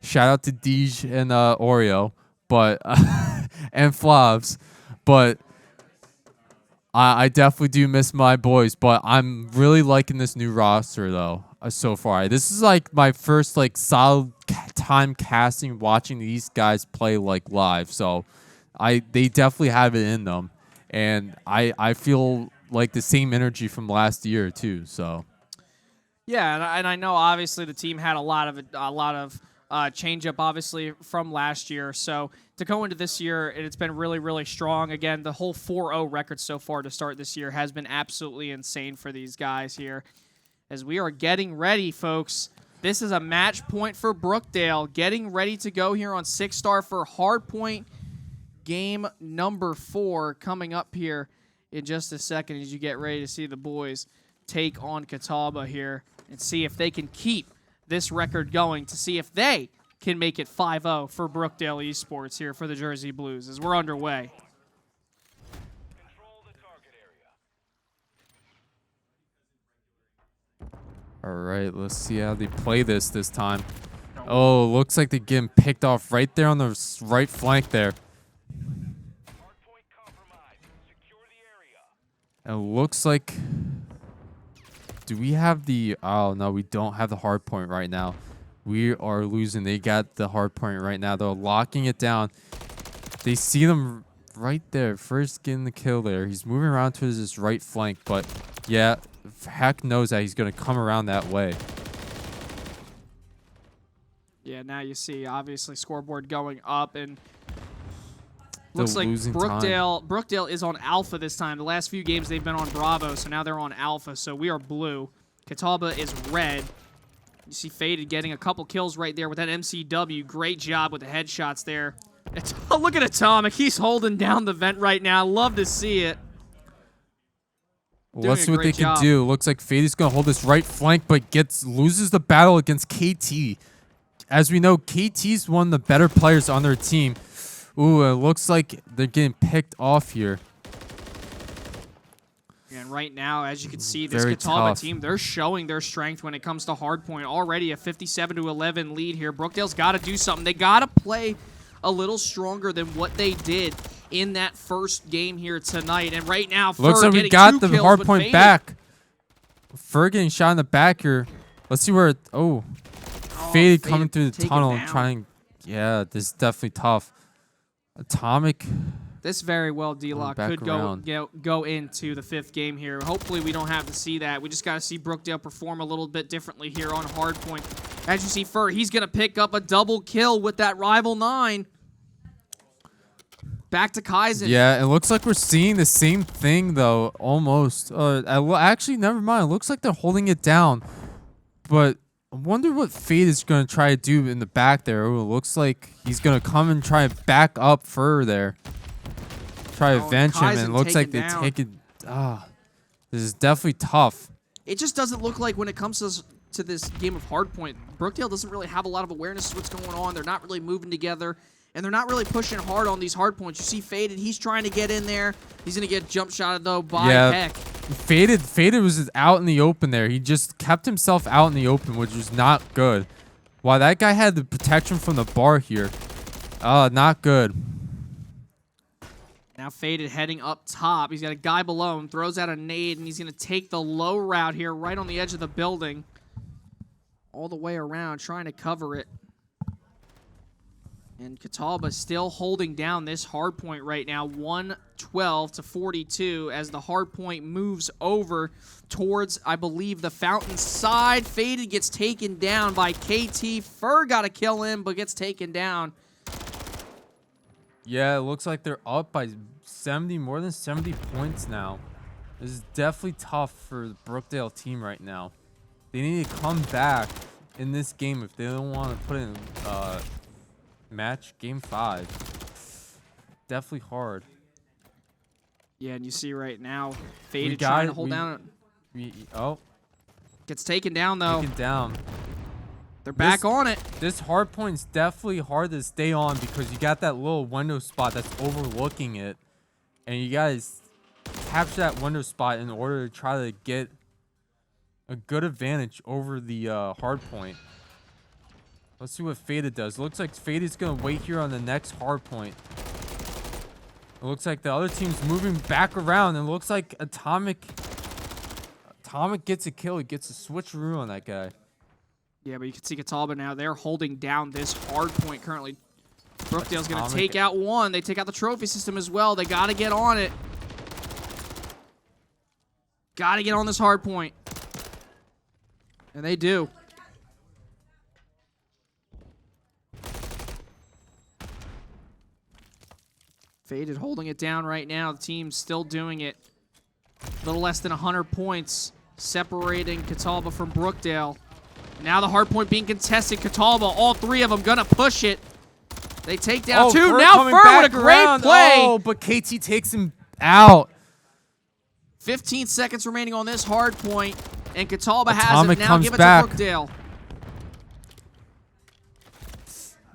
shout out to Deej and Oreo, but and Flavs, but I definitely do miss my boys. But I'm really liking this new roster though so far. This is like my first solid time casting, watching these guys play live. So they definitely have it in them, and I feel like the same energy from last year too. So. Yeah, and I know obviously the team had a lot of change up obviously from last year. So to go into this year, it's been really, really strong. Again, the whole 4-0 record so far to start this year has been absolutely insane for these guys here. As we are getting ready, folks. This is a match point for Brookdale, getting ready to go here on 6-star for Hardpoint game number 4 coming up here in just a second as you get ready to see the boys take on Catawba here and see if they can keep this record going, to see if they can make it 5-0 for Brookdale Esports here for the Jersey Blues as we're underway. All right, let's see how they play this time. Oh, looks like they're getting picked off right there on the right flank there. And it looks like... Do we have the... Oh, no, we don't have the hard point right now. We are losing. They got the hard point right now. They're locking it down. They see them right there. First getting the kill there. He's moving around to his right flank, but yeah, Heck knows that he's going to come around that way. Yeah, now you see, obviously, scoreboard going up, and looks like Brookdale is on Alpha this time. The last few games they've been on Bravo, so now they're on Alpha, so we are blue. Catawba is red. You see Faded getting a couple kills right there with that MCW. Great job with the headshots there. Look at Atomic. He's holding down the vent right now. Love to see it. Well, let's see what they can do. Looks like Faded's going to hold this right flank, but loses the battle against KT. As we know, KT's one of the better players on their team. Ooh, it looks like they're getting picked off here. And right now, as you can see, this Catawba team, they're showing their strength when it comes to hardpoint. Already a 57-11 lead here. Brookdale's got to do something. They got to play a little stronger than what they did in that first game here tonight. And right now, looks like we got the hardpoint back. Fur getting shot in the back here. Let's see where... Faded coming through the tunnel and trying... Yeah, this is definitely tough. Atomic... This very well, Dlock, could go into the 5th game here. Hopefully we don't have to see that. We just got to see Brookdale perform a little bit differently here on hardpoint. As you see, Fur, he's going to pick up a double kill with that Rival 9. Back to Kaizen. Yeah, it looks like we're seeing the same thing, though, almost. Actually, never mind. It looks like they're holding it down. But I wonder what Fade is going to try to do in the back there. Ooh, it looks like he's going to come and try and back up Fur there. Try to avenge him, and it looks like they take it. This is definitely tough. It just doesn't look like when it comes to this game of hardpoint, Brookdale doesn't really have a lot of awareness of what's going on. They're not really moving together, and they're not really pushing hard on these hardpoints. You see Faded, he's trying to get in there. He's going to get jump shotted, though, by Heck. Faded was out in the open there. He just kept himself out in the open, which was not good. Wow, that guy had the protection from the bar here. Not good. Now Faded heading up top. He's got a guy below him, throws out a nade, and he's going to take the low route here right on the edge of the building. All the way around, trying to cover it. And Catawba still holding down this hard point right now, 112 to 42, as the hard point moves over towards, I believe, the fountain side. Faded gets taken down by KT. Fur got to kill him, but gets taken down. Yeah, it looks like they're up by 70, more than 70 points now. This is definitely tough for the Brookdale team right now. They need to come back in this game if they don't want to put in match game 5. Definitely hard. Yeah, and you see right now, Faded trying to hold down. Gets taken down, though. Taken down. They're back on it. This hard point is definitely hard to stay on because you got that little window spot that's overlooking it. And you guys capture that window spot in order to try to get a good advantage over the hard point. Let's see what Faded does. Looks like Faded's going to wait here on the next hard point. It looks like the other team's moving back around. And it looks like Atomic gets a kill. He gets a switcheroo on that guy. Yeah, but you can see Catawba now. They're holding down this hard point currently. Brookdale's going to take out one. They take out the trophy system as well. They got to get on it. Got to get on this hard point. And they do. Faded holding it down right now. The team's still doing it. A little less than 100 points separating Catawba from Brookdale. Now the hard point being contested. Catawba, all three of them gonna push it. They take down two. Fur Now Fur with a great play. Oh, but KT takes him out. 15 seconds remaining on this hard point, and Catawba has it. Now give it back. to Brookdale.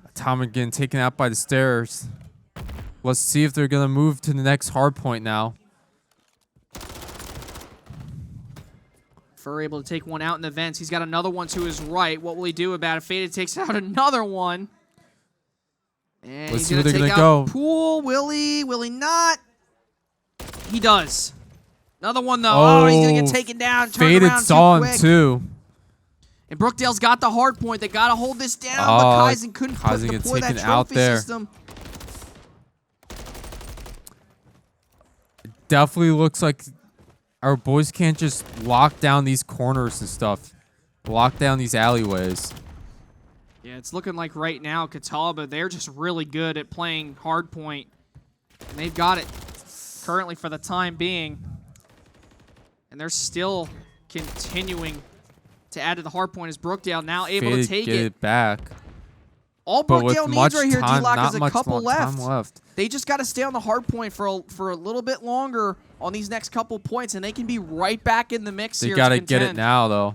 Atomic getting taken out by the stairs. Let's see if they're going to move to the next hard point now. Fur able to take one out in the vents. He's got another one to his right. What will he do about it? Faded takes out another one. And Let's he's see where going to they're take going out to go. Pool. Will he? Will he not? He does. Another one, though. Oh, he's going to get taken down. Faded saw him, too. And Brookdale's got the hard point. They got to hold this down, but Kaizen couldn't deploy that trophy system. Definitely looks like our boys can't just lock down these corners and stuff. Lock down these alleyways. Yeah, it's looking like right now, Catawba, they're just really good at playing hard point. And they've got it currently for the time being. And they're still continuing to add to the hard point as Brookdale now able to take it back. All Brookdale needs right here, Dlock, is a couple left. They just got to stay on the hard point for a little bit longer on these next couple points, and they can be right back in the mix here. They got to get it now, though.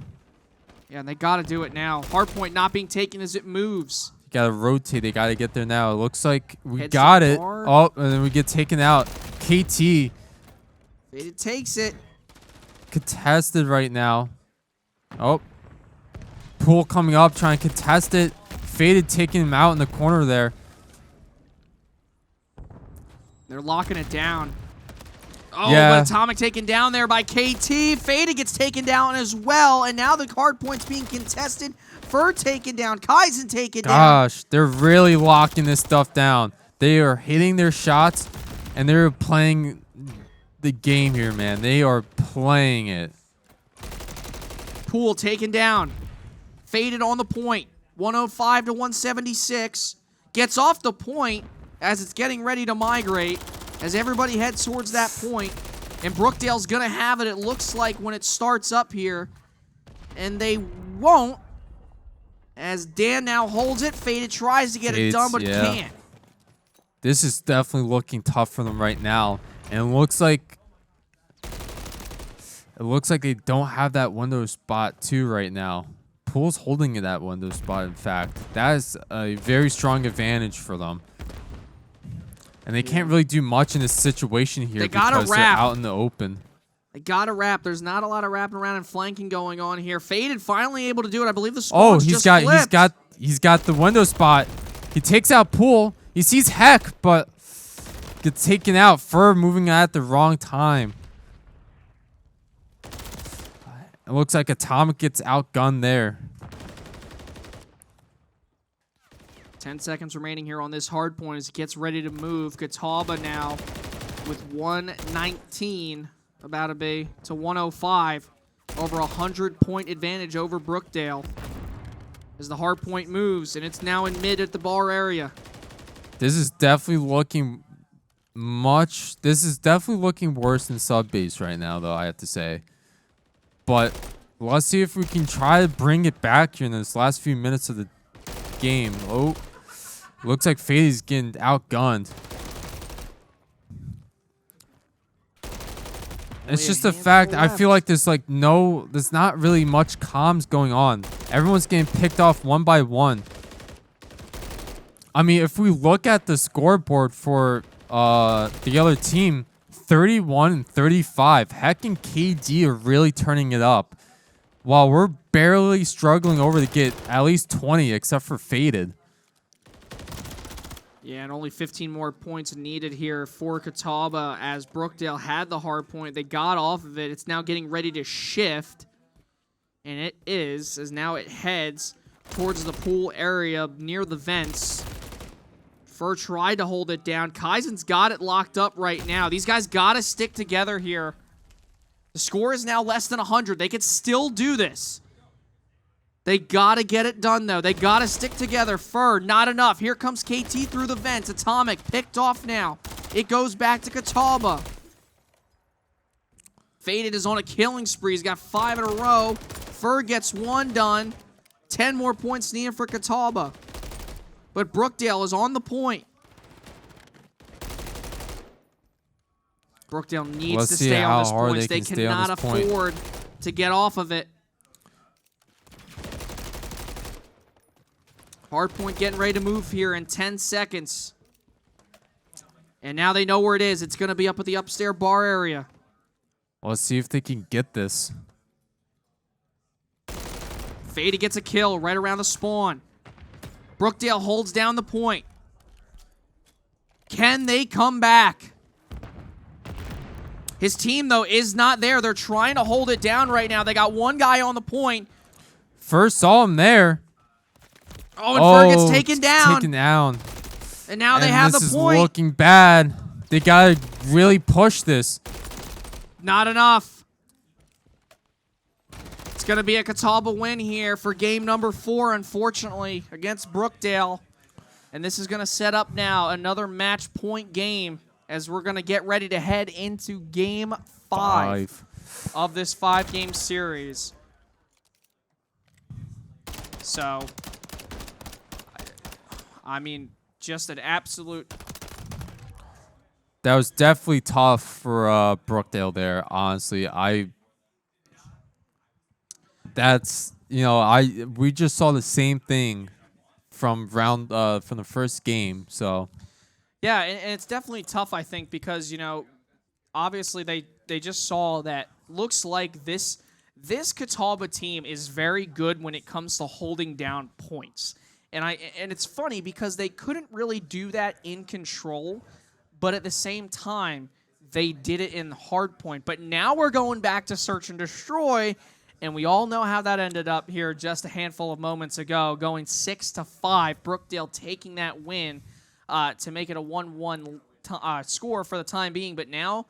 Yeah, and they got to do it now. Hard point not being taken as it moves. Got to rotate. They got to get there now. It looks like we got it. Oh, and then we get taken out. KT. It takes it. Contested right now. Oh. Pool coming up, trying to contest it. Faded taking him out in the corner there. They're locking it down. Oh, yeah. but Atomic taken down there by KT. Faded gets taken down as well, and now the hard point's being contested. Fur taken down. Kaizen taken down. Gosh, they're really locking this stuff down. They are hitting their shots, and they're playing the game here, man. They are playing it. Pool taken down. Faded on the point. 105 to 176. Gets off the point as it's getting ready to migrate. As everybody heads towards that point. And Brookdale's going to have it, it looks like, when it starts up here. And they won't. As Dan now holds it. Faded tries to get it done, but can't. This is definitely looking tough for them right now. And it looks like they don't have that window spot too right now. Pool's holding that window spot, in fact. That is a very strong advantage for them. And they can't really do much in this situation here because they're out in the open. They gotta wrap. There's not a lot of wrapping around and flanking going on here. Faded finally able to do it. I believe the spawn's just flipped. He's got the window spot. He takes out Pool. He sees Heck, but gets taken out. Fur moving at the wrong time. It looks like Atomic gets outgunned there. 10 seconds remaining here on this hard point as it gets ready to move. Catawba now with 119, about to be to 105. Over 100-point advantage over Brookdale as the hard point moves, and it's now in mid at the bar area. This is definitely looking This is definitely looking worse than sub base right now, though, I have to say. But let's see if we can try to bring it back here in this last few minutes of the game. Oh, looks like Fade's getting outgunned. It's just the fact I feel like there's not really much comms going on. Everyone's getting picked off one by one. I mean, if we look at the scoreboard for the other team, 31 and 35. Heck and KD are really turning it up, while we're barely struggling over to get at least 20, except for Faded. Yeah, and only 15 more points needed here for Catawba as Brookdale had the hard point. They got off of it. It's now getting ready to shift. And it is, as now it heads towards the pool area near the vents. Fur tried to hold it down. Kaizen's got it locked up right now. These guys got to stick together here. The score is now less than 100. They could still do this. They gotta get it done, though. They gotta stick together. Fur, not enough. Here comes KT through the vents. Atomic picked off now. It goes back to Catawba. Faded is on a killing spree. He's got 5 in a row. Fur gets 1 done. 10 more points needed for Catawba. But Brookdale is on the point. Brookdale needs to stay on this point. They cannot afford to get off of it. Hardpoint getting ready to move here in 10 seconds. And now they know where it is. It's going to be up at the upstairs bar area. Let's see if they can get this. Fady gets a kill right around the spawn. Brookdale holds down the point. Can they come back? His team, though, is not there. They're trying to hold it down right now. They got one guy on the point. First saw him there. Oh, and Fur gets taken down. Taken down. And now they have the point. This is looking bad. They got to really push this. Not enough. It's going to be a Catawba win here for game number 4, unfortunately, against Brookdale. And this is going to set up now another match point game as we're going to get ready to head into game 5 of this 5-game series. So, I mean, just an absolute... That was definitely tough for Brookdale there, honestly. We just saw the same thing from the first game, so... Yeah, and it's definitely tough, I think, because, obviously they just saw that looks like this Catawba team is very good when it comes to holding down points. And it's funny because they couldn't really do that in control, but at the same time, they did it in hardpoint. But now we're going back to search and destroy, and we all know how that ended up here just a handful of moments ago, going 6-5. Brookdale taking that win to make it a 1-1 score for the time being. But now,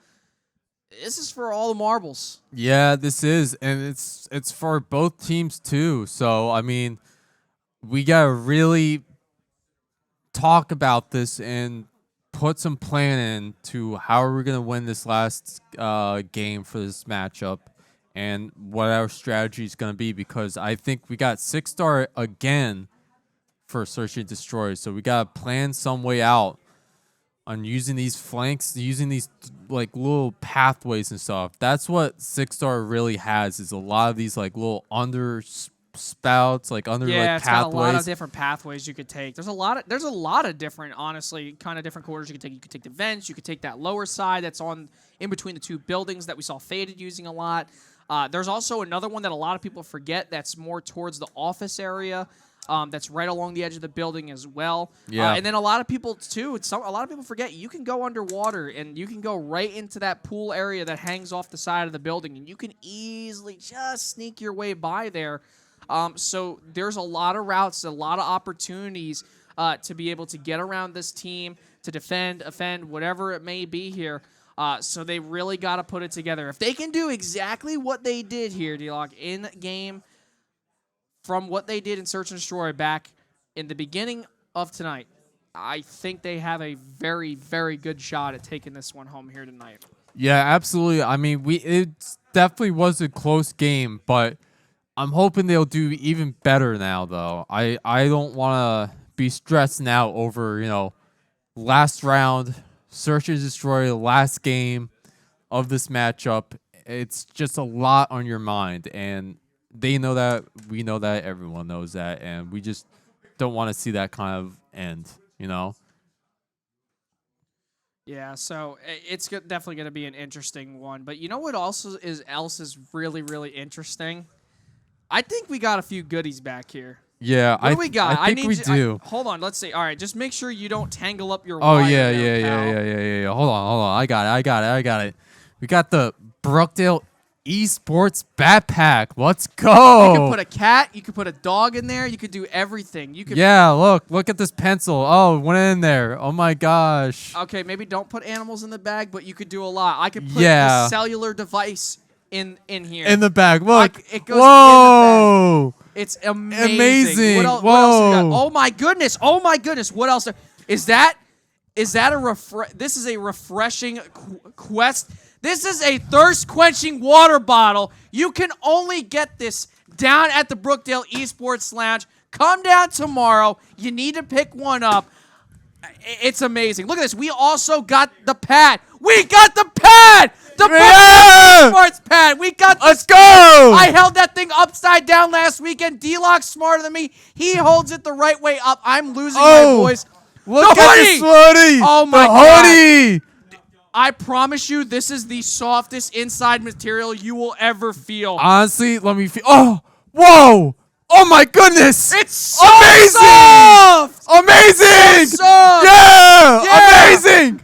this is for all the marbles. Yeah, this is, and it's for both teams too. So I mean, we gotta really talk about this and put some plan in to how are we gonna win this last game for this matchup, and what our strategy is gonna be. Because I think we got 6-star again for Search and Destroy, so we gotta plan some way out on using these flanks, using these like little pathways and stuff. That's what 6-star really has, is a lot of these like little under spouts, like under like pathways. Got a lot of different pathways you could take. There's a lot of different, honestly, kind of different corridors you could take. You could take the vents, you could take that lower side that's in between the two buildings that we saw Faded using a lot. There's also another one that a lot of people forget that's more towards the office area. That's right along the edge of the building as well. Yeah. And then a lot of people, too, a lot of people forget you can go underwater and you can go right into that pool area that hangs off the side of the building, and you can easily just sneak your way by there. So there's a lot of routes, a lot of opportunities to be able to get around this team, to defend, offend, whatever it may be here. So they really got to put it together. If they can do exactly what they did here, Dlock, in game from what they did in Search and Destroy back in the beginning of tonight, I think they have a very, very good shot at taking this one home here tonight. Yeah, absolutely. I mean, it definitely was a close game, but I'm hoping they'll do even better now, though. I don't want to be stressed now over, last round, Search and Destroy, last game of this matchup. It's just a lot on your mind, and they know that, we know that, everyone knows that, and we just don't want to see that kind of end, Yeah, so it's definitely going to be an interesting one. But you know what else is really, really interesting? I think we got a few goodies back here. Yeah, What do we got? I think we do. Hold on, let's see. All right, just make sure you don't tangle up your Oh, wire yeah, there, yeah. pal. Hold on. I got it. We got the Brookdale Esports backpack. Let's go. You could put a cat, you could put a dog in there, you could do everything. You could. Yeah, look at this pencil. Oh, it went in there. Oh my gosh. Okay, maybe don't put animals in the bag, but you could do a lot. I could put Yeah. a cellular device in here. In the bag. Look. It goes Whoa. in the bag. It's amazing. Amazing. What else we got? Whoa. Oh my goodness. Oh my goodness. What else? Is that a this is a refreshing quest. This is a thirst-quenching water bottle. You can only get this down at the Brookdale Esports Lounge. Come down tomorrow. You need to pick one up. It's amazing. Look at this. We also got the pad. We got the pad! The Brookdale Esports pad. We got Let's go! I held that thing upside down last weekend. Dlock's smarter than me. He holds it the right way up. I'm losing my voice. Look The at hoodie! this hoodie! Oh my the God. hoodie! I promise you, this is the softest inside material you will ever feel. Honestly, let me feel. Oh, whoa! Oh my goodness! It's so amazing! soft! Amazing! So soft! Yeah! Yeah! Amazing!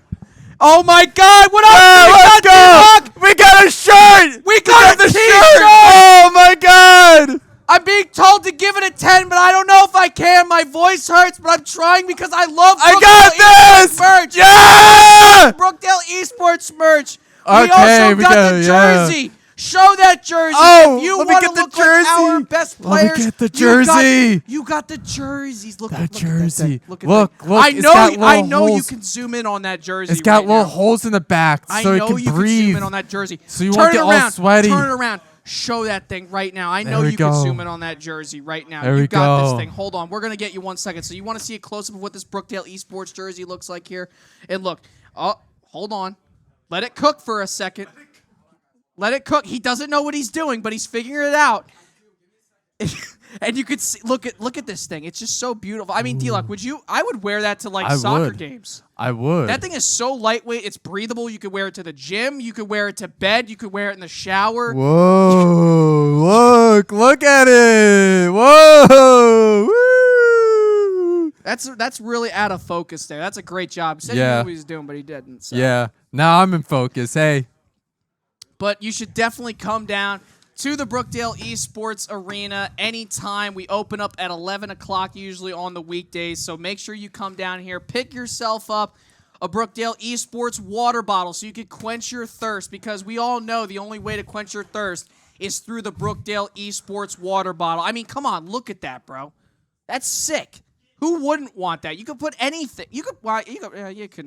Oh my God! What else? Yeah, do we let's got, go! We got a shirt! We got a the t-shirt! shirt! Oh my God! I'm being told to give it a 10, but I don't know if I can. My voice hurts, but I'm trying because I love I Brookdale got this! Esports merch. Yeah! Brookdale Esports merch. We Okay, also we got got the it, yeah. jersey. Show that jersey. Oh, if you let me want to get the look like our jersey. best Let me players, get the jersey. You got the jerseys. Look That at jersey. Look at Look, that. look, I it's know. got little I know you holes. can zoom in on that jersey. It's got right little now. holes in the back I so know it can you breathe. can zoom in on that jersey. So you Turn won't it get all around. sweaty. Turn it around. Show that thing right now. I know There we you can go. zoom in on that jersey right now. There You we got go. this thing. Hold on. We're going to get you 1 second. So you want to see a close-up of what this Brookdale Esports jersey looks like here? And look. Oh, hold on. Let it cook for a second. Let it cook. He doesn't know what he's doing, but he's figuring it out. And you could see, look at this thing. It's just so beautiful. I mean, Dlock, would you? I would wear that to like soccer games. I would. That thing is so lightweight. It's breathable. You could wear it to the gym. You could wear it to bed. You could wear it in the shower. Whoa! Look at it! Whoa! Woo! That's really out of focus there. That's a great job. He said he knew what he was doing, but he didn't. So. Yeah. Now I'm in focus. Hey. But you should definitely come down to the Brookdale Esports Arena anytime. We open up at 11 o'clock usually on the weekdays, so make sure you come down here. Pick yourself up a Brookdale Esports water bottle so you can quench your thirst, because we all know the only way to quench your thirst is through the Brookdale Esports water bottle. I mean, come on, look at that, bro. That's sick. Who wouldn't want that? You could put anything. You couldn't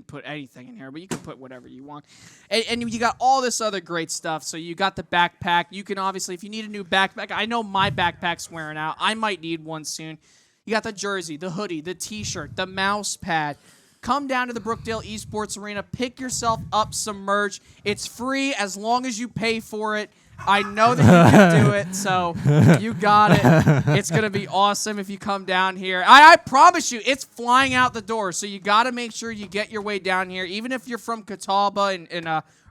put anything in here, but you could put whatever you want. And you got all this other great stuff. So you got the backpack. You can obviously, if you need a new backpack, I know my backpack's wearing out. I might need one soon. You got the jersey, the hoodie, the t-shirt, the mouse pad. Come down to the Brookdale Esports Arena. Pick yourself up some merch. It's free as long as you pay for it. I know that you can do it, so you got it. It's going to be awesome if you come down here. I promise you, it's flying out the door, so you got to make sure you get your way down here, even if you're from Catawba,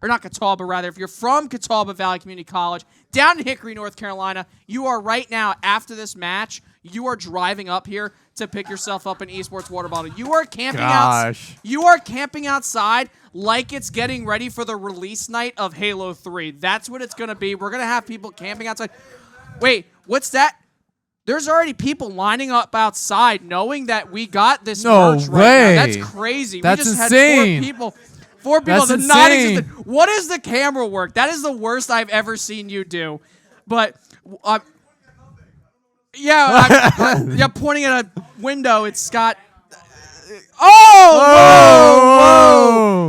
or not Catawba, rather, if you're from Catawba Valley Community College, down in Hickory, North Carolina, you are right now, after this match, you are driving up here to pick yourself up an esports water bottle. You are camping You are camping outside like it's getting ready for the release night of Halo 3. That's what it's going to be. We're going to have people camping outside. Wait, what's that? There's already people lining up outside knowing that we got this No merch right way. now. That's crazy. That's we just insane. had 4 people That's that not insane. existent. What is the camera work? That is the worst I've ever seen you do. But yeah, pointing at a window. It's got. Oh!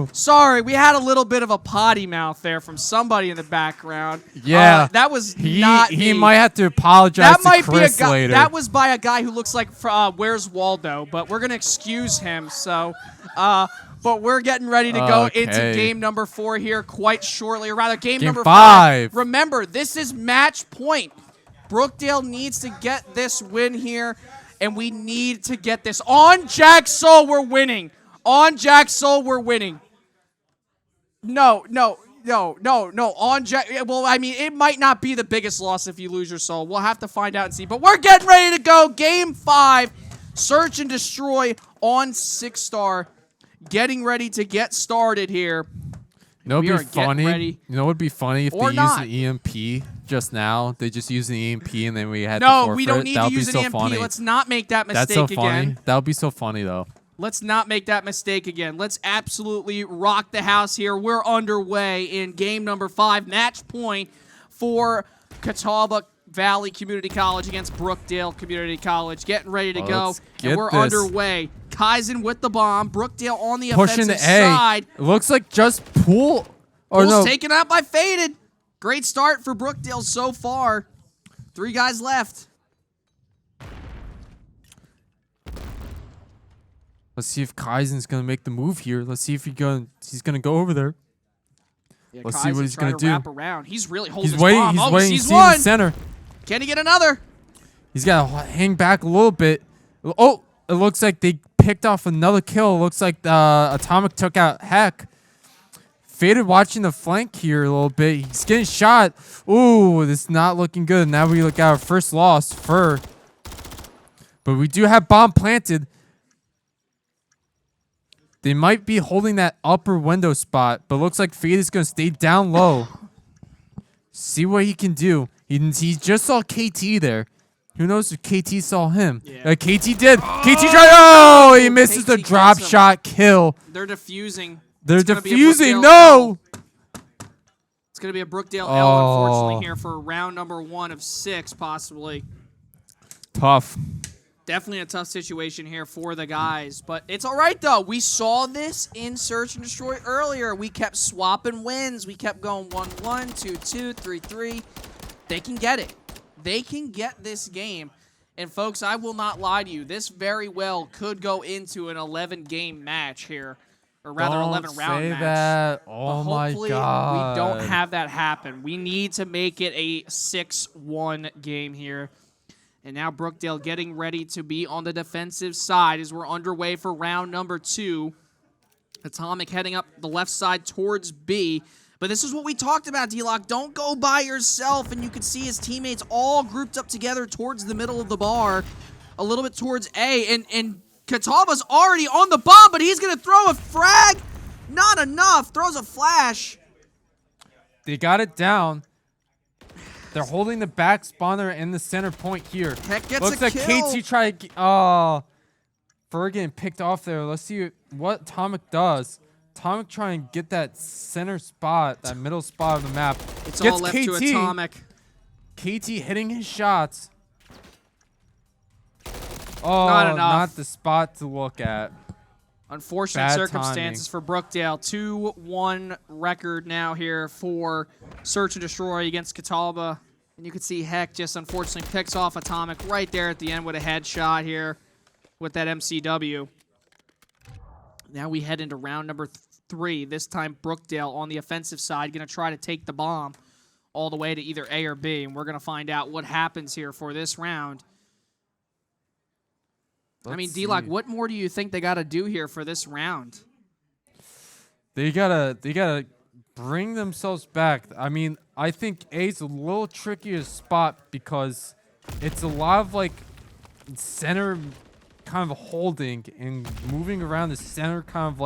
Whoa! Sorry, we had a little bit of a potty mouth there from somebody in the background. Yeah, that was he not he me. might have to apologize That to might Chris be a guy. later. That was by a guy who looks like Where's Waldo, but we're gonna excuse him. So, but we're getting ready to go into game number 4 here quite shortly, or rather, game number 5. Remember, this is match point. Brookdale needs to get this win here, and we need to get this on Jack Soul. We're winning. On Jack Soul, we're winning. No. On Jack. Well, I mean, it might not be the biggest loss if you lose your soul. We'll have to find out and see. But we're getting ready to go. Game 5. Search and destroy on 6-star. Getting ready to get started here. You know, it'd be funny. Ready. You know, it'd be funny if they used an EMP just now. They just used an EMP and then we had to forfeit. No, we don't need to use an EMP. Funny. Let's not make that mistake That's so funny. again. That would be so funny, though. Let's not make that mistake again. Let's absolutely rock the house here. We're underway in game number 5. Match point for Catawba Valley Community College against Brookdale Community College. Getting ready to go. And we're underway. Kaizen with the bomb. Brookdale on the offensive side. It looks like just Pool. Pool's taken out by Faded. Great start for Brookdale so far. 3 guys left. Let's see if Kaizen's going to make the move here. Let's see if he's going to go over there. Yeah, Let's see what he's going to do. Wrap around. He's really holding He's waiting. bomb. He's waiting. He's in the center. Can he get another? He's got to hang back a little bit. Oh, it looks like they picked off another kill. It looks like Atomic took out Heck. Faded watching the flank here a little bit. He's getting shot. Ooh, this is not looking good. Now we look at our first loss, Fur. But we do have bomb planted. They might be holding that upper window spot, but looks like Fade is going to stay down low. See what he can do. He just saw KT there. Who knows if KT saw him? Yeah. KT did. KT tried. Oh, he misses the drop shot kill. They're defusing. They're defusing. No. It's going to be a Brookdale L, unfortunately, here for round number 1 of 6, possibly. Tough. Definitely a tough situation here for the guys, but it's all right, though. We saw this in Search and Destroy earlier. We kept swapping wins. We kept going 1-1, 2-2, 3-3. They can get it. They can get this game. And, folks, I will not lie to you. This very well could go into an 11-game match here, or rather 11-round match. That. Oh, my God. Hopefully, we don't have that happen. We need to make it a 6-1 game here. And now Brookdale getting ready to be on the defensive side as we're underway for round number 2. Atomic heading up the left side towards B. But this is what we talked about, Dlock. Don't go by yourself. And you can see his teammates all grouped up together towards the middle of the bar. A little bit towards A. And Catawba's already on the bomb, but he's going to throw a frag. Not enough. Throws a flash. They got it down. They're holding the back spawner in the center point here. Heck gets Looks a like kill. KT tried. Oh, Ferg getting picked off there. Let's see what Atomic does. Atomic try and get that center spot, that middle spot of the map. It's Gets all left KT. to Atomic. KT hitting his shots. Oh, Not enough. not the spot to look at. Unfortunate Bad circumstances for Brookdale. 2-1 record now here for Search and Destroy against Catawba. And you can see Heck just unfortunately picks off Atomic right there at the end with a headshot here with that MCW. Now we head into round number 3. This time Brookdale on the offensive side going to try to take the bomb all the way to either A or B. And we're going to find out what happens here for this round. I mean, Dlock, what more do you think they got to do here for this round? They gotta bring themselves back. I mean, I think A's a little trickier spot because it's a lot of like center kind of holding and moving around the center kind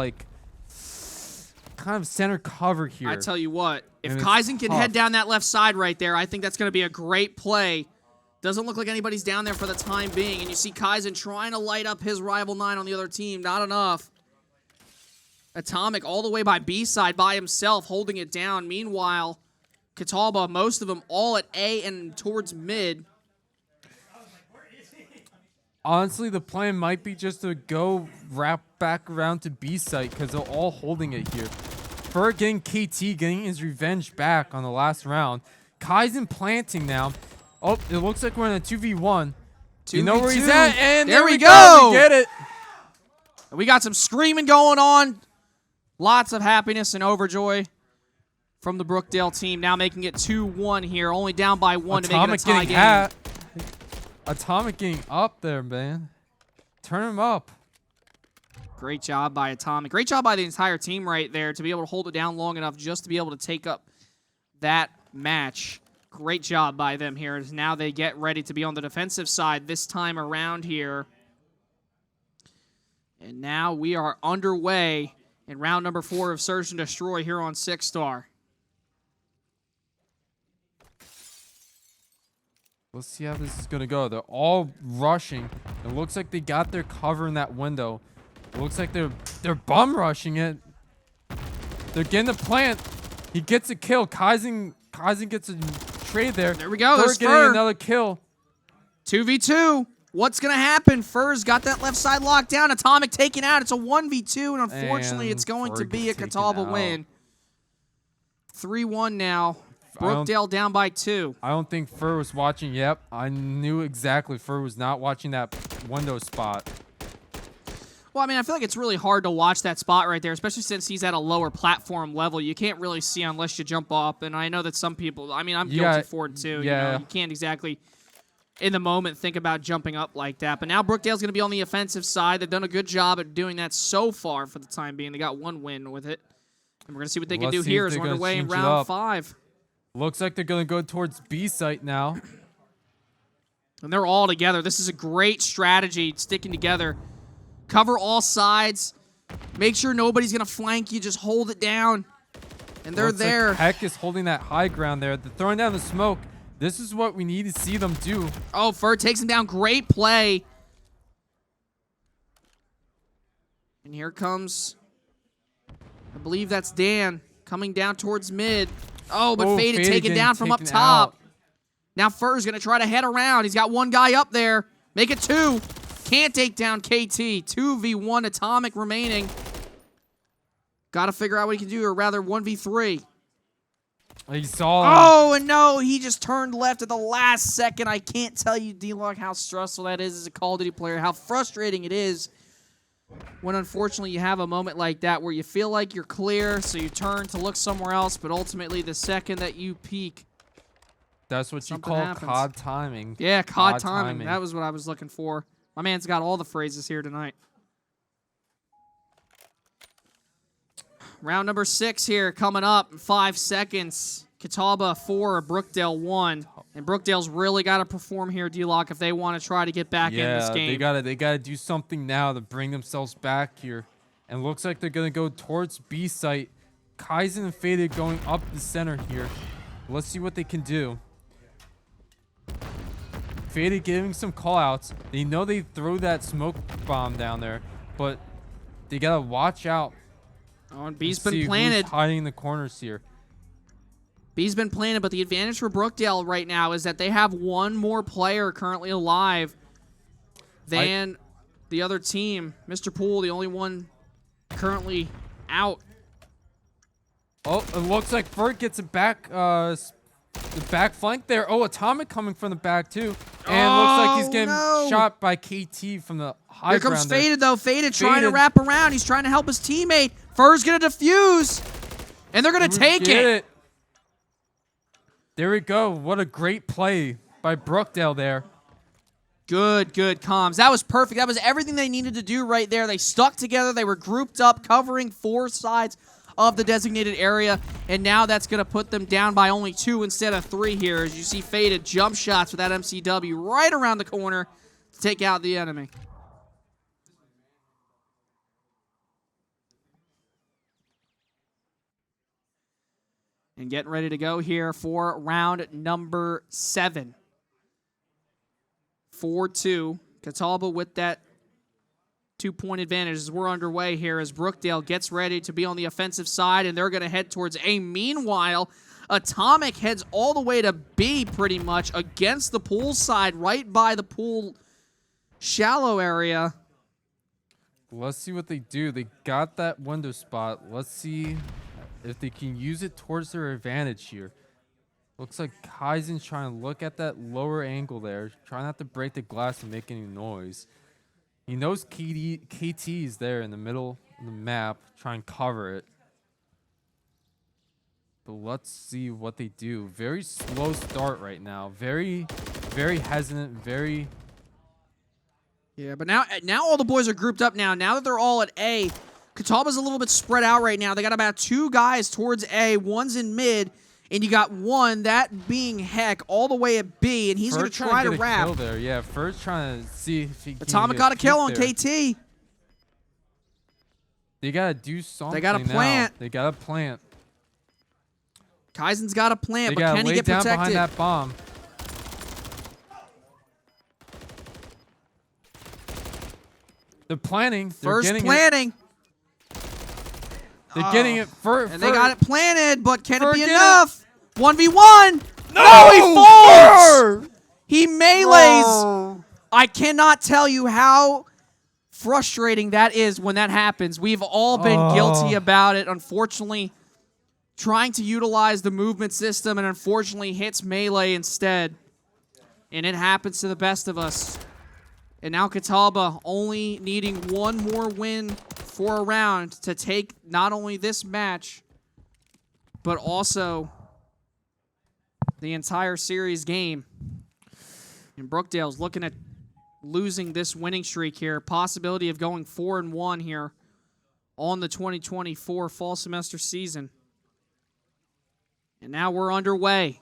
of center cover here. I tell you what, if And Kaizen can tough. head down that left side right there, I think that's going to be a great play Doesn't look like anybody's down there for the time being. And you see Kaizen trying to light up his rival 9 on the other team. Not enough. Atomic all the way by B side by himself, holding it down. Meanwhile, Catawba, most of them all at A and towards mid. Honestly, the plan might be just to go wrap back around to B site because they're all holding it here. Fur getting KT, getting his revenge back on the last round. Kaizen planting now. Oh, it looks like we're in a 2v1. You know where he's at? And there we go. We get it. We got some screaming going on. Lots of happiness and overjoy from the Brookdale team. Now making it 2-1 here. Only down by 1 to make it a tie game. Atomic getting up there, man. Turn him up. Great job by Atomic. Great job by the entire team right there to be able to hold it down long enough just to be able to take up that match. Great job by them here as now they get ready to be on the defensive side this time around here. And now we are underway in round number 4 of Search and Destroy here on 6-Star. Let's see how this is going to go. They're all rushing. It looks like they got their cover in that window. It looks like they're bum rushing it. They're getting the plant. He gets a kill. Kaizen gets a trade there. There we go. They're There's getting Fur. another kill. 2v2. What's going to happen? Fur's got that left side locked down. Atomic taken out. It's a 1v2, and unfortunately, And it's going Fur to be a gets taken Catawba out. win. 3-1 now. Brookdale down by 2. I don't think Fur was watching. Yep, I knew exactly Fur was not watching that window spot. Well, I mean, I feel like it's really hard to watch that spot right there, especially since he's at a lower platform level. You can't really see unless you jump up, and I know that some people, I mean, I'm guilty for it too. Yeah. You know, you can't exactly, in the moment, think about jumping up like that. But now Brookdale's going to be on the offensive side. They've done a good job at doing that so far for the time being. They got 1 win with it. And we're going to see what they can do here as we're underway in round 5. Looks like they're going to go towards B site now. And they're all together. This is a great strategy, sticking together. Cover all sides. Make sure nobody's going to flank you. Just hold it down. And they're Looks there. Like Heck is holding that high ground there. They're throwing down the smoke. This is what we need to see them do. Oh, Fur takes him down. Great play. And here comes, I believe that's Dan, coming down towards mid. Oh, but Faded taken down from up top. Now Fur's going to try to head around. He's got 1 guy up there. Make it 2. Can't take down KT. 2v1 Atomic remaining. Got to figure out what he can do, or rather 1v3. He saw him. Oh, and no, he just turned left at the last second. I can't tell you, Dlock, how stressful that is as a Call of Duty player, how frustrating it is when unfortunately you have a moment like that where you feel like you're clear, so you turn to look somewhere else, but ultimately the second that you peek, that's what you something call happens. COD timing. Yeah, COD timing. That was what I was looking for. My man's got all the phrases here tonight. Round number 6 here coming up in 5 seconds. Catawba 4, Brookdale 1. And Brookdale's really got to perform here, Dlock, if they want to try to get back in this game. They gotta do something now to bring themselves back here. And looks like they're gonna go towards B site. Kaizen and Faded going up the center here. Let's see what they can do. Faded giving some call-outs. They know they throw that smoke bomb down there, but they gotta watch out. Oh, and B's See been planted. who's hiding in the corners here. B's been planted, but the advantage for Brookdale right now is that they have 1 more player currently alive than the other team. Mr. Poole, the only one currently out. Oh, it looks like Furt gets a back, the back flank there. Oh, Atomic coming from the back too, and looks like he's getting shot by KT from the high Here comes ground there. Faded though. Faded trying to wrap around. He's trying to help his teammate. Fur's gonna defuse, and they're gonna take it. There we go. What a great play by Brookdale there. Good comms. That was perfect. That was everything they needed to do right there. They stuck together. They were grouped up, covering 4 sides of the designated area, and now that's going to put them down by only 2 instead of 3 here, as you see Faded jump shots with that MCW right around the corner to take out the enemy. And getting ready to go here for round number 7. 4-2. Catawba with that 2-point advantage as we're underway here as Brookdale gets ready to be on the offensive side, and they're going to head towards A. Meanwhile, Atomic heads all the way to B pretty much against the pool side, right by the pool shallow area. Let's see what they do. They got that window spot. Let's see if they can use it towards their advantage here. Looks like Kaizen's trying to look at that lower angle there, trying not to break the glass and make any noise. He knows KT is there in the middle of the map, trying to cover it. But let's see what they do. Very slow start right now. Very, very hesitant, very... Yeah, but now all the boys are grouped up now. Now that they're all at A, Catawba's a little bit spread out right now. They got about 2 guys towards A, one's in mid, and you got one, that being Heck, all the way at B, and he's going to try to wrap. Kill there. Yeah, first trying to see if he can Atomic got a kill on KT. They got to do something. They got to plant. They got to plant. Kaizen's got a plant, They but can he get down protected? behind that bomb. They're planning. First planting. They're getting it first. And they got it planted, but can it be Forget enough? 1v1. No, he folds. He melees. I cannot tell you how frustrating that is when that happens. We've all been guilty about it. Unfortunately, trying to utilize the movement system and unfortunately hits melee instead. And it happens to the best of us. And now Catawba only needing one more win for a round to take not only this match, but also the entire series game. And Brookdale's looking at losing this winning streak here. Possibility of going 4-1 here on the 2024 fall semester season. And now we're underway.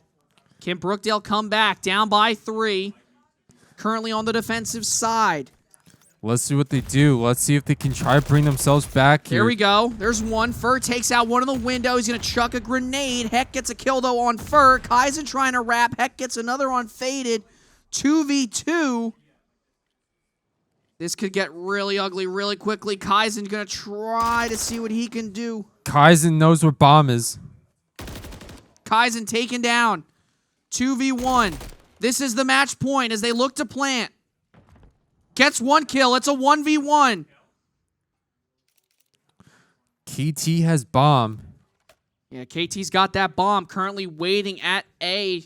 Can Brookdale come back down by 3? Currently on the defensive side. Let's see what they do. Let's see if they can try to bring themselves back here. There we go. There's one. Fur takes out one of the windows. He's going to chuck a grenade. Heck gets a kill, though, on Fur. Kaizen trying to wrap. Heck gets another on Faded. 2v2. This could get really ugly really quickly. Kaizen's going to try to see what he can do. Kaizen knows where bomb is. Kaizen taken down. 2v1. This is the match point as they look to plant. Gets 1 kill. It's a 1v1. KT has bomb. Yeah, KT's got that bomb. Currently waiting at A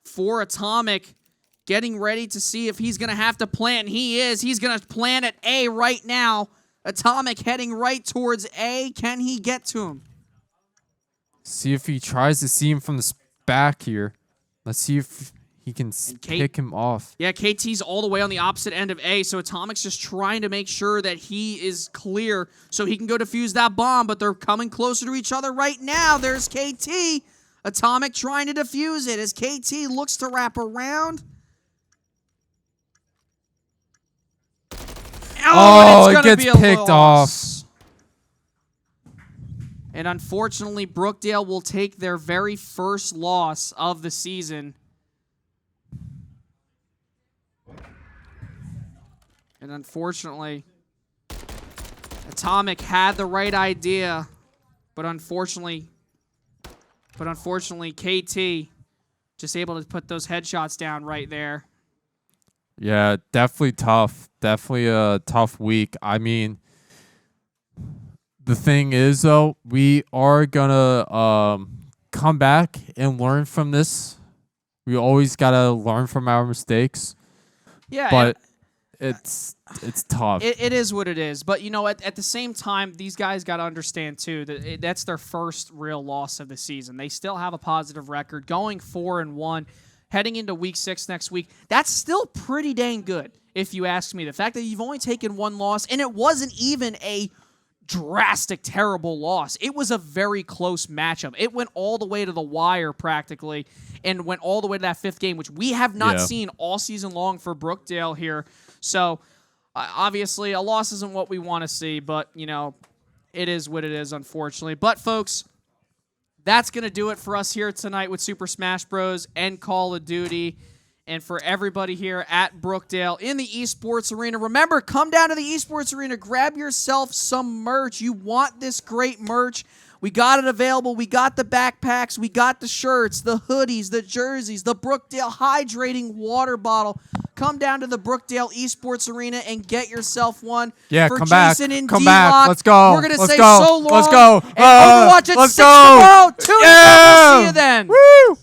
for Atomic. Getting ready to see if he's going to have to plant. And he is. He's going to plant at A right now. Atomic heading right towards A. Can he get to him? See if he tries to see him from the back here. Let's see if he can pick him off. Yeah, KT's all the way on the opposite end of A, so Atomic's just trying to make sure that he is clear so he can go defuse that bomb, but they're coming closer to each other right now. There's KT. Atomic trying to defuse it as KT looks to wrap around. Oh, it gets picked off. And unfortunately, Brookdale will take their very first loss of the season. And unfortunately, Atomic had the right idea, but unfortunately, KT just able to put those headshots down right there. Yeah, definitely tough. Definitely a tough week. I mean, the thing is, though, we are gonna come back and learn from this. We always gotta learn from our mistakes. Yeah, but it's tough. It is what it is. But, you know, at the same time, these guys got to understand, too, that that's their first real loss of the season. They still have a positive record, going 4-1, heading into Week 6 next week. That's still pretty dang good, if you ask me. The fact that you've only taken 1 loss, and it wasn't even a drastic, terrible loss. It was a very close matchup. It went all the way to the wire, practically, and went all the way to that 5th game, which we have not seen all season long for Brookdale here. So, obviously, a loss isn't what we want to see, but, you know, it is what it is, unfortunately. But, folks, that's going to do it for us here tonight with Super Smash Bros. And Call of Duty. and for everybody here at Brookdale in the Esports Arena. Remember, come down to the Esports Arena, grab yourself some merch. You want this great merch. We got it available. We got the backpacks. We got the shirts, the hoodies, the jerseys, the Brookdale hydrating water bottle. Come down to the Brookdale Esports Arena and get yourself one. Yeah, for come back. Jason and Come Dlock, back. Let's go. We're going to Let's say go. so long. Let's go. And Overwatch at Let's 6 go. tomorrow. Tune in. We'll see you then. Woo!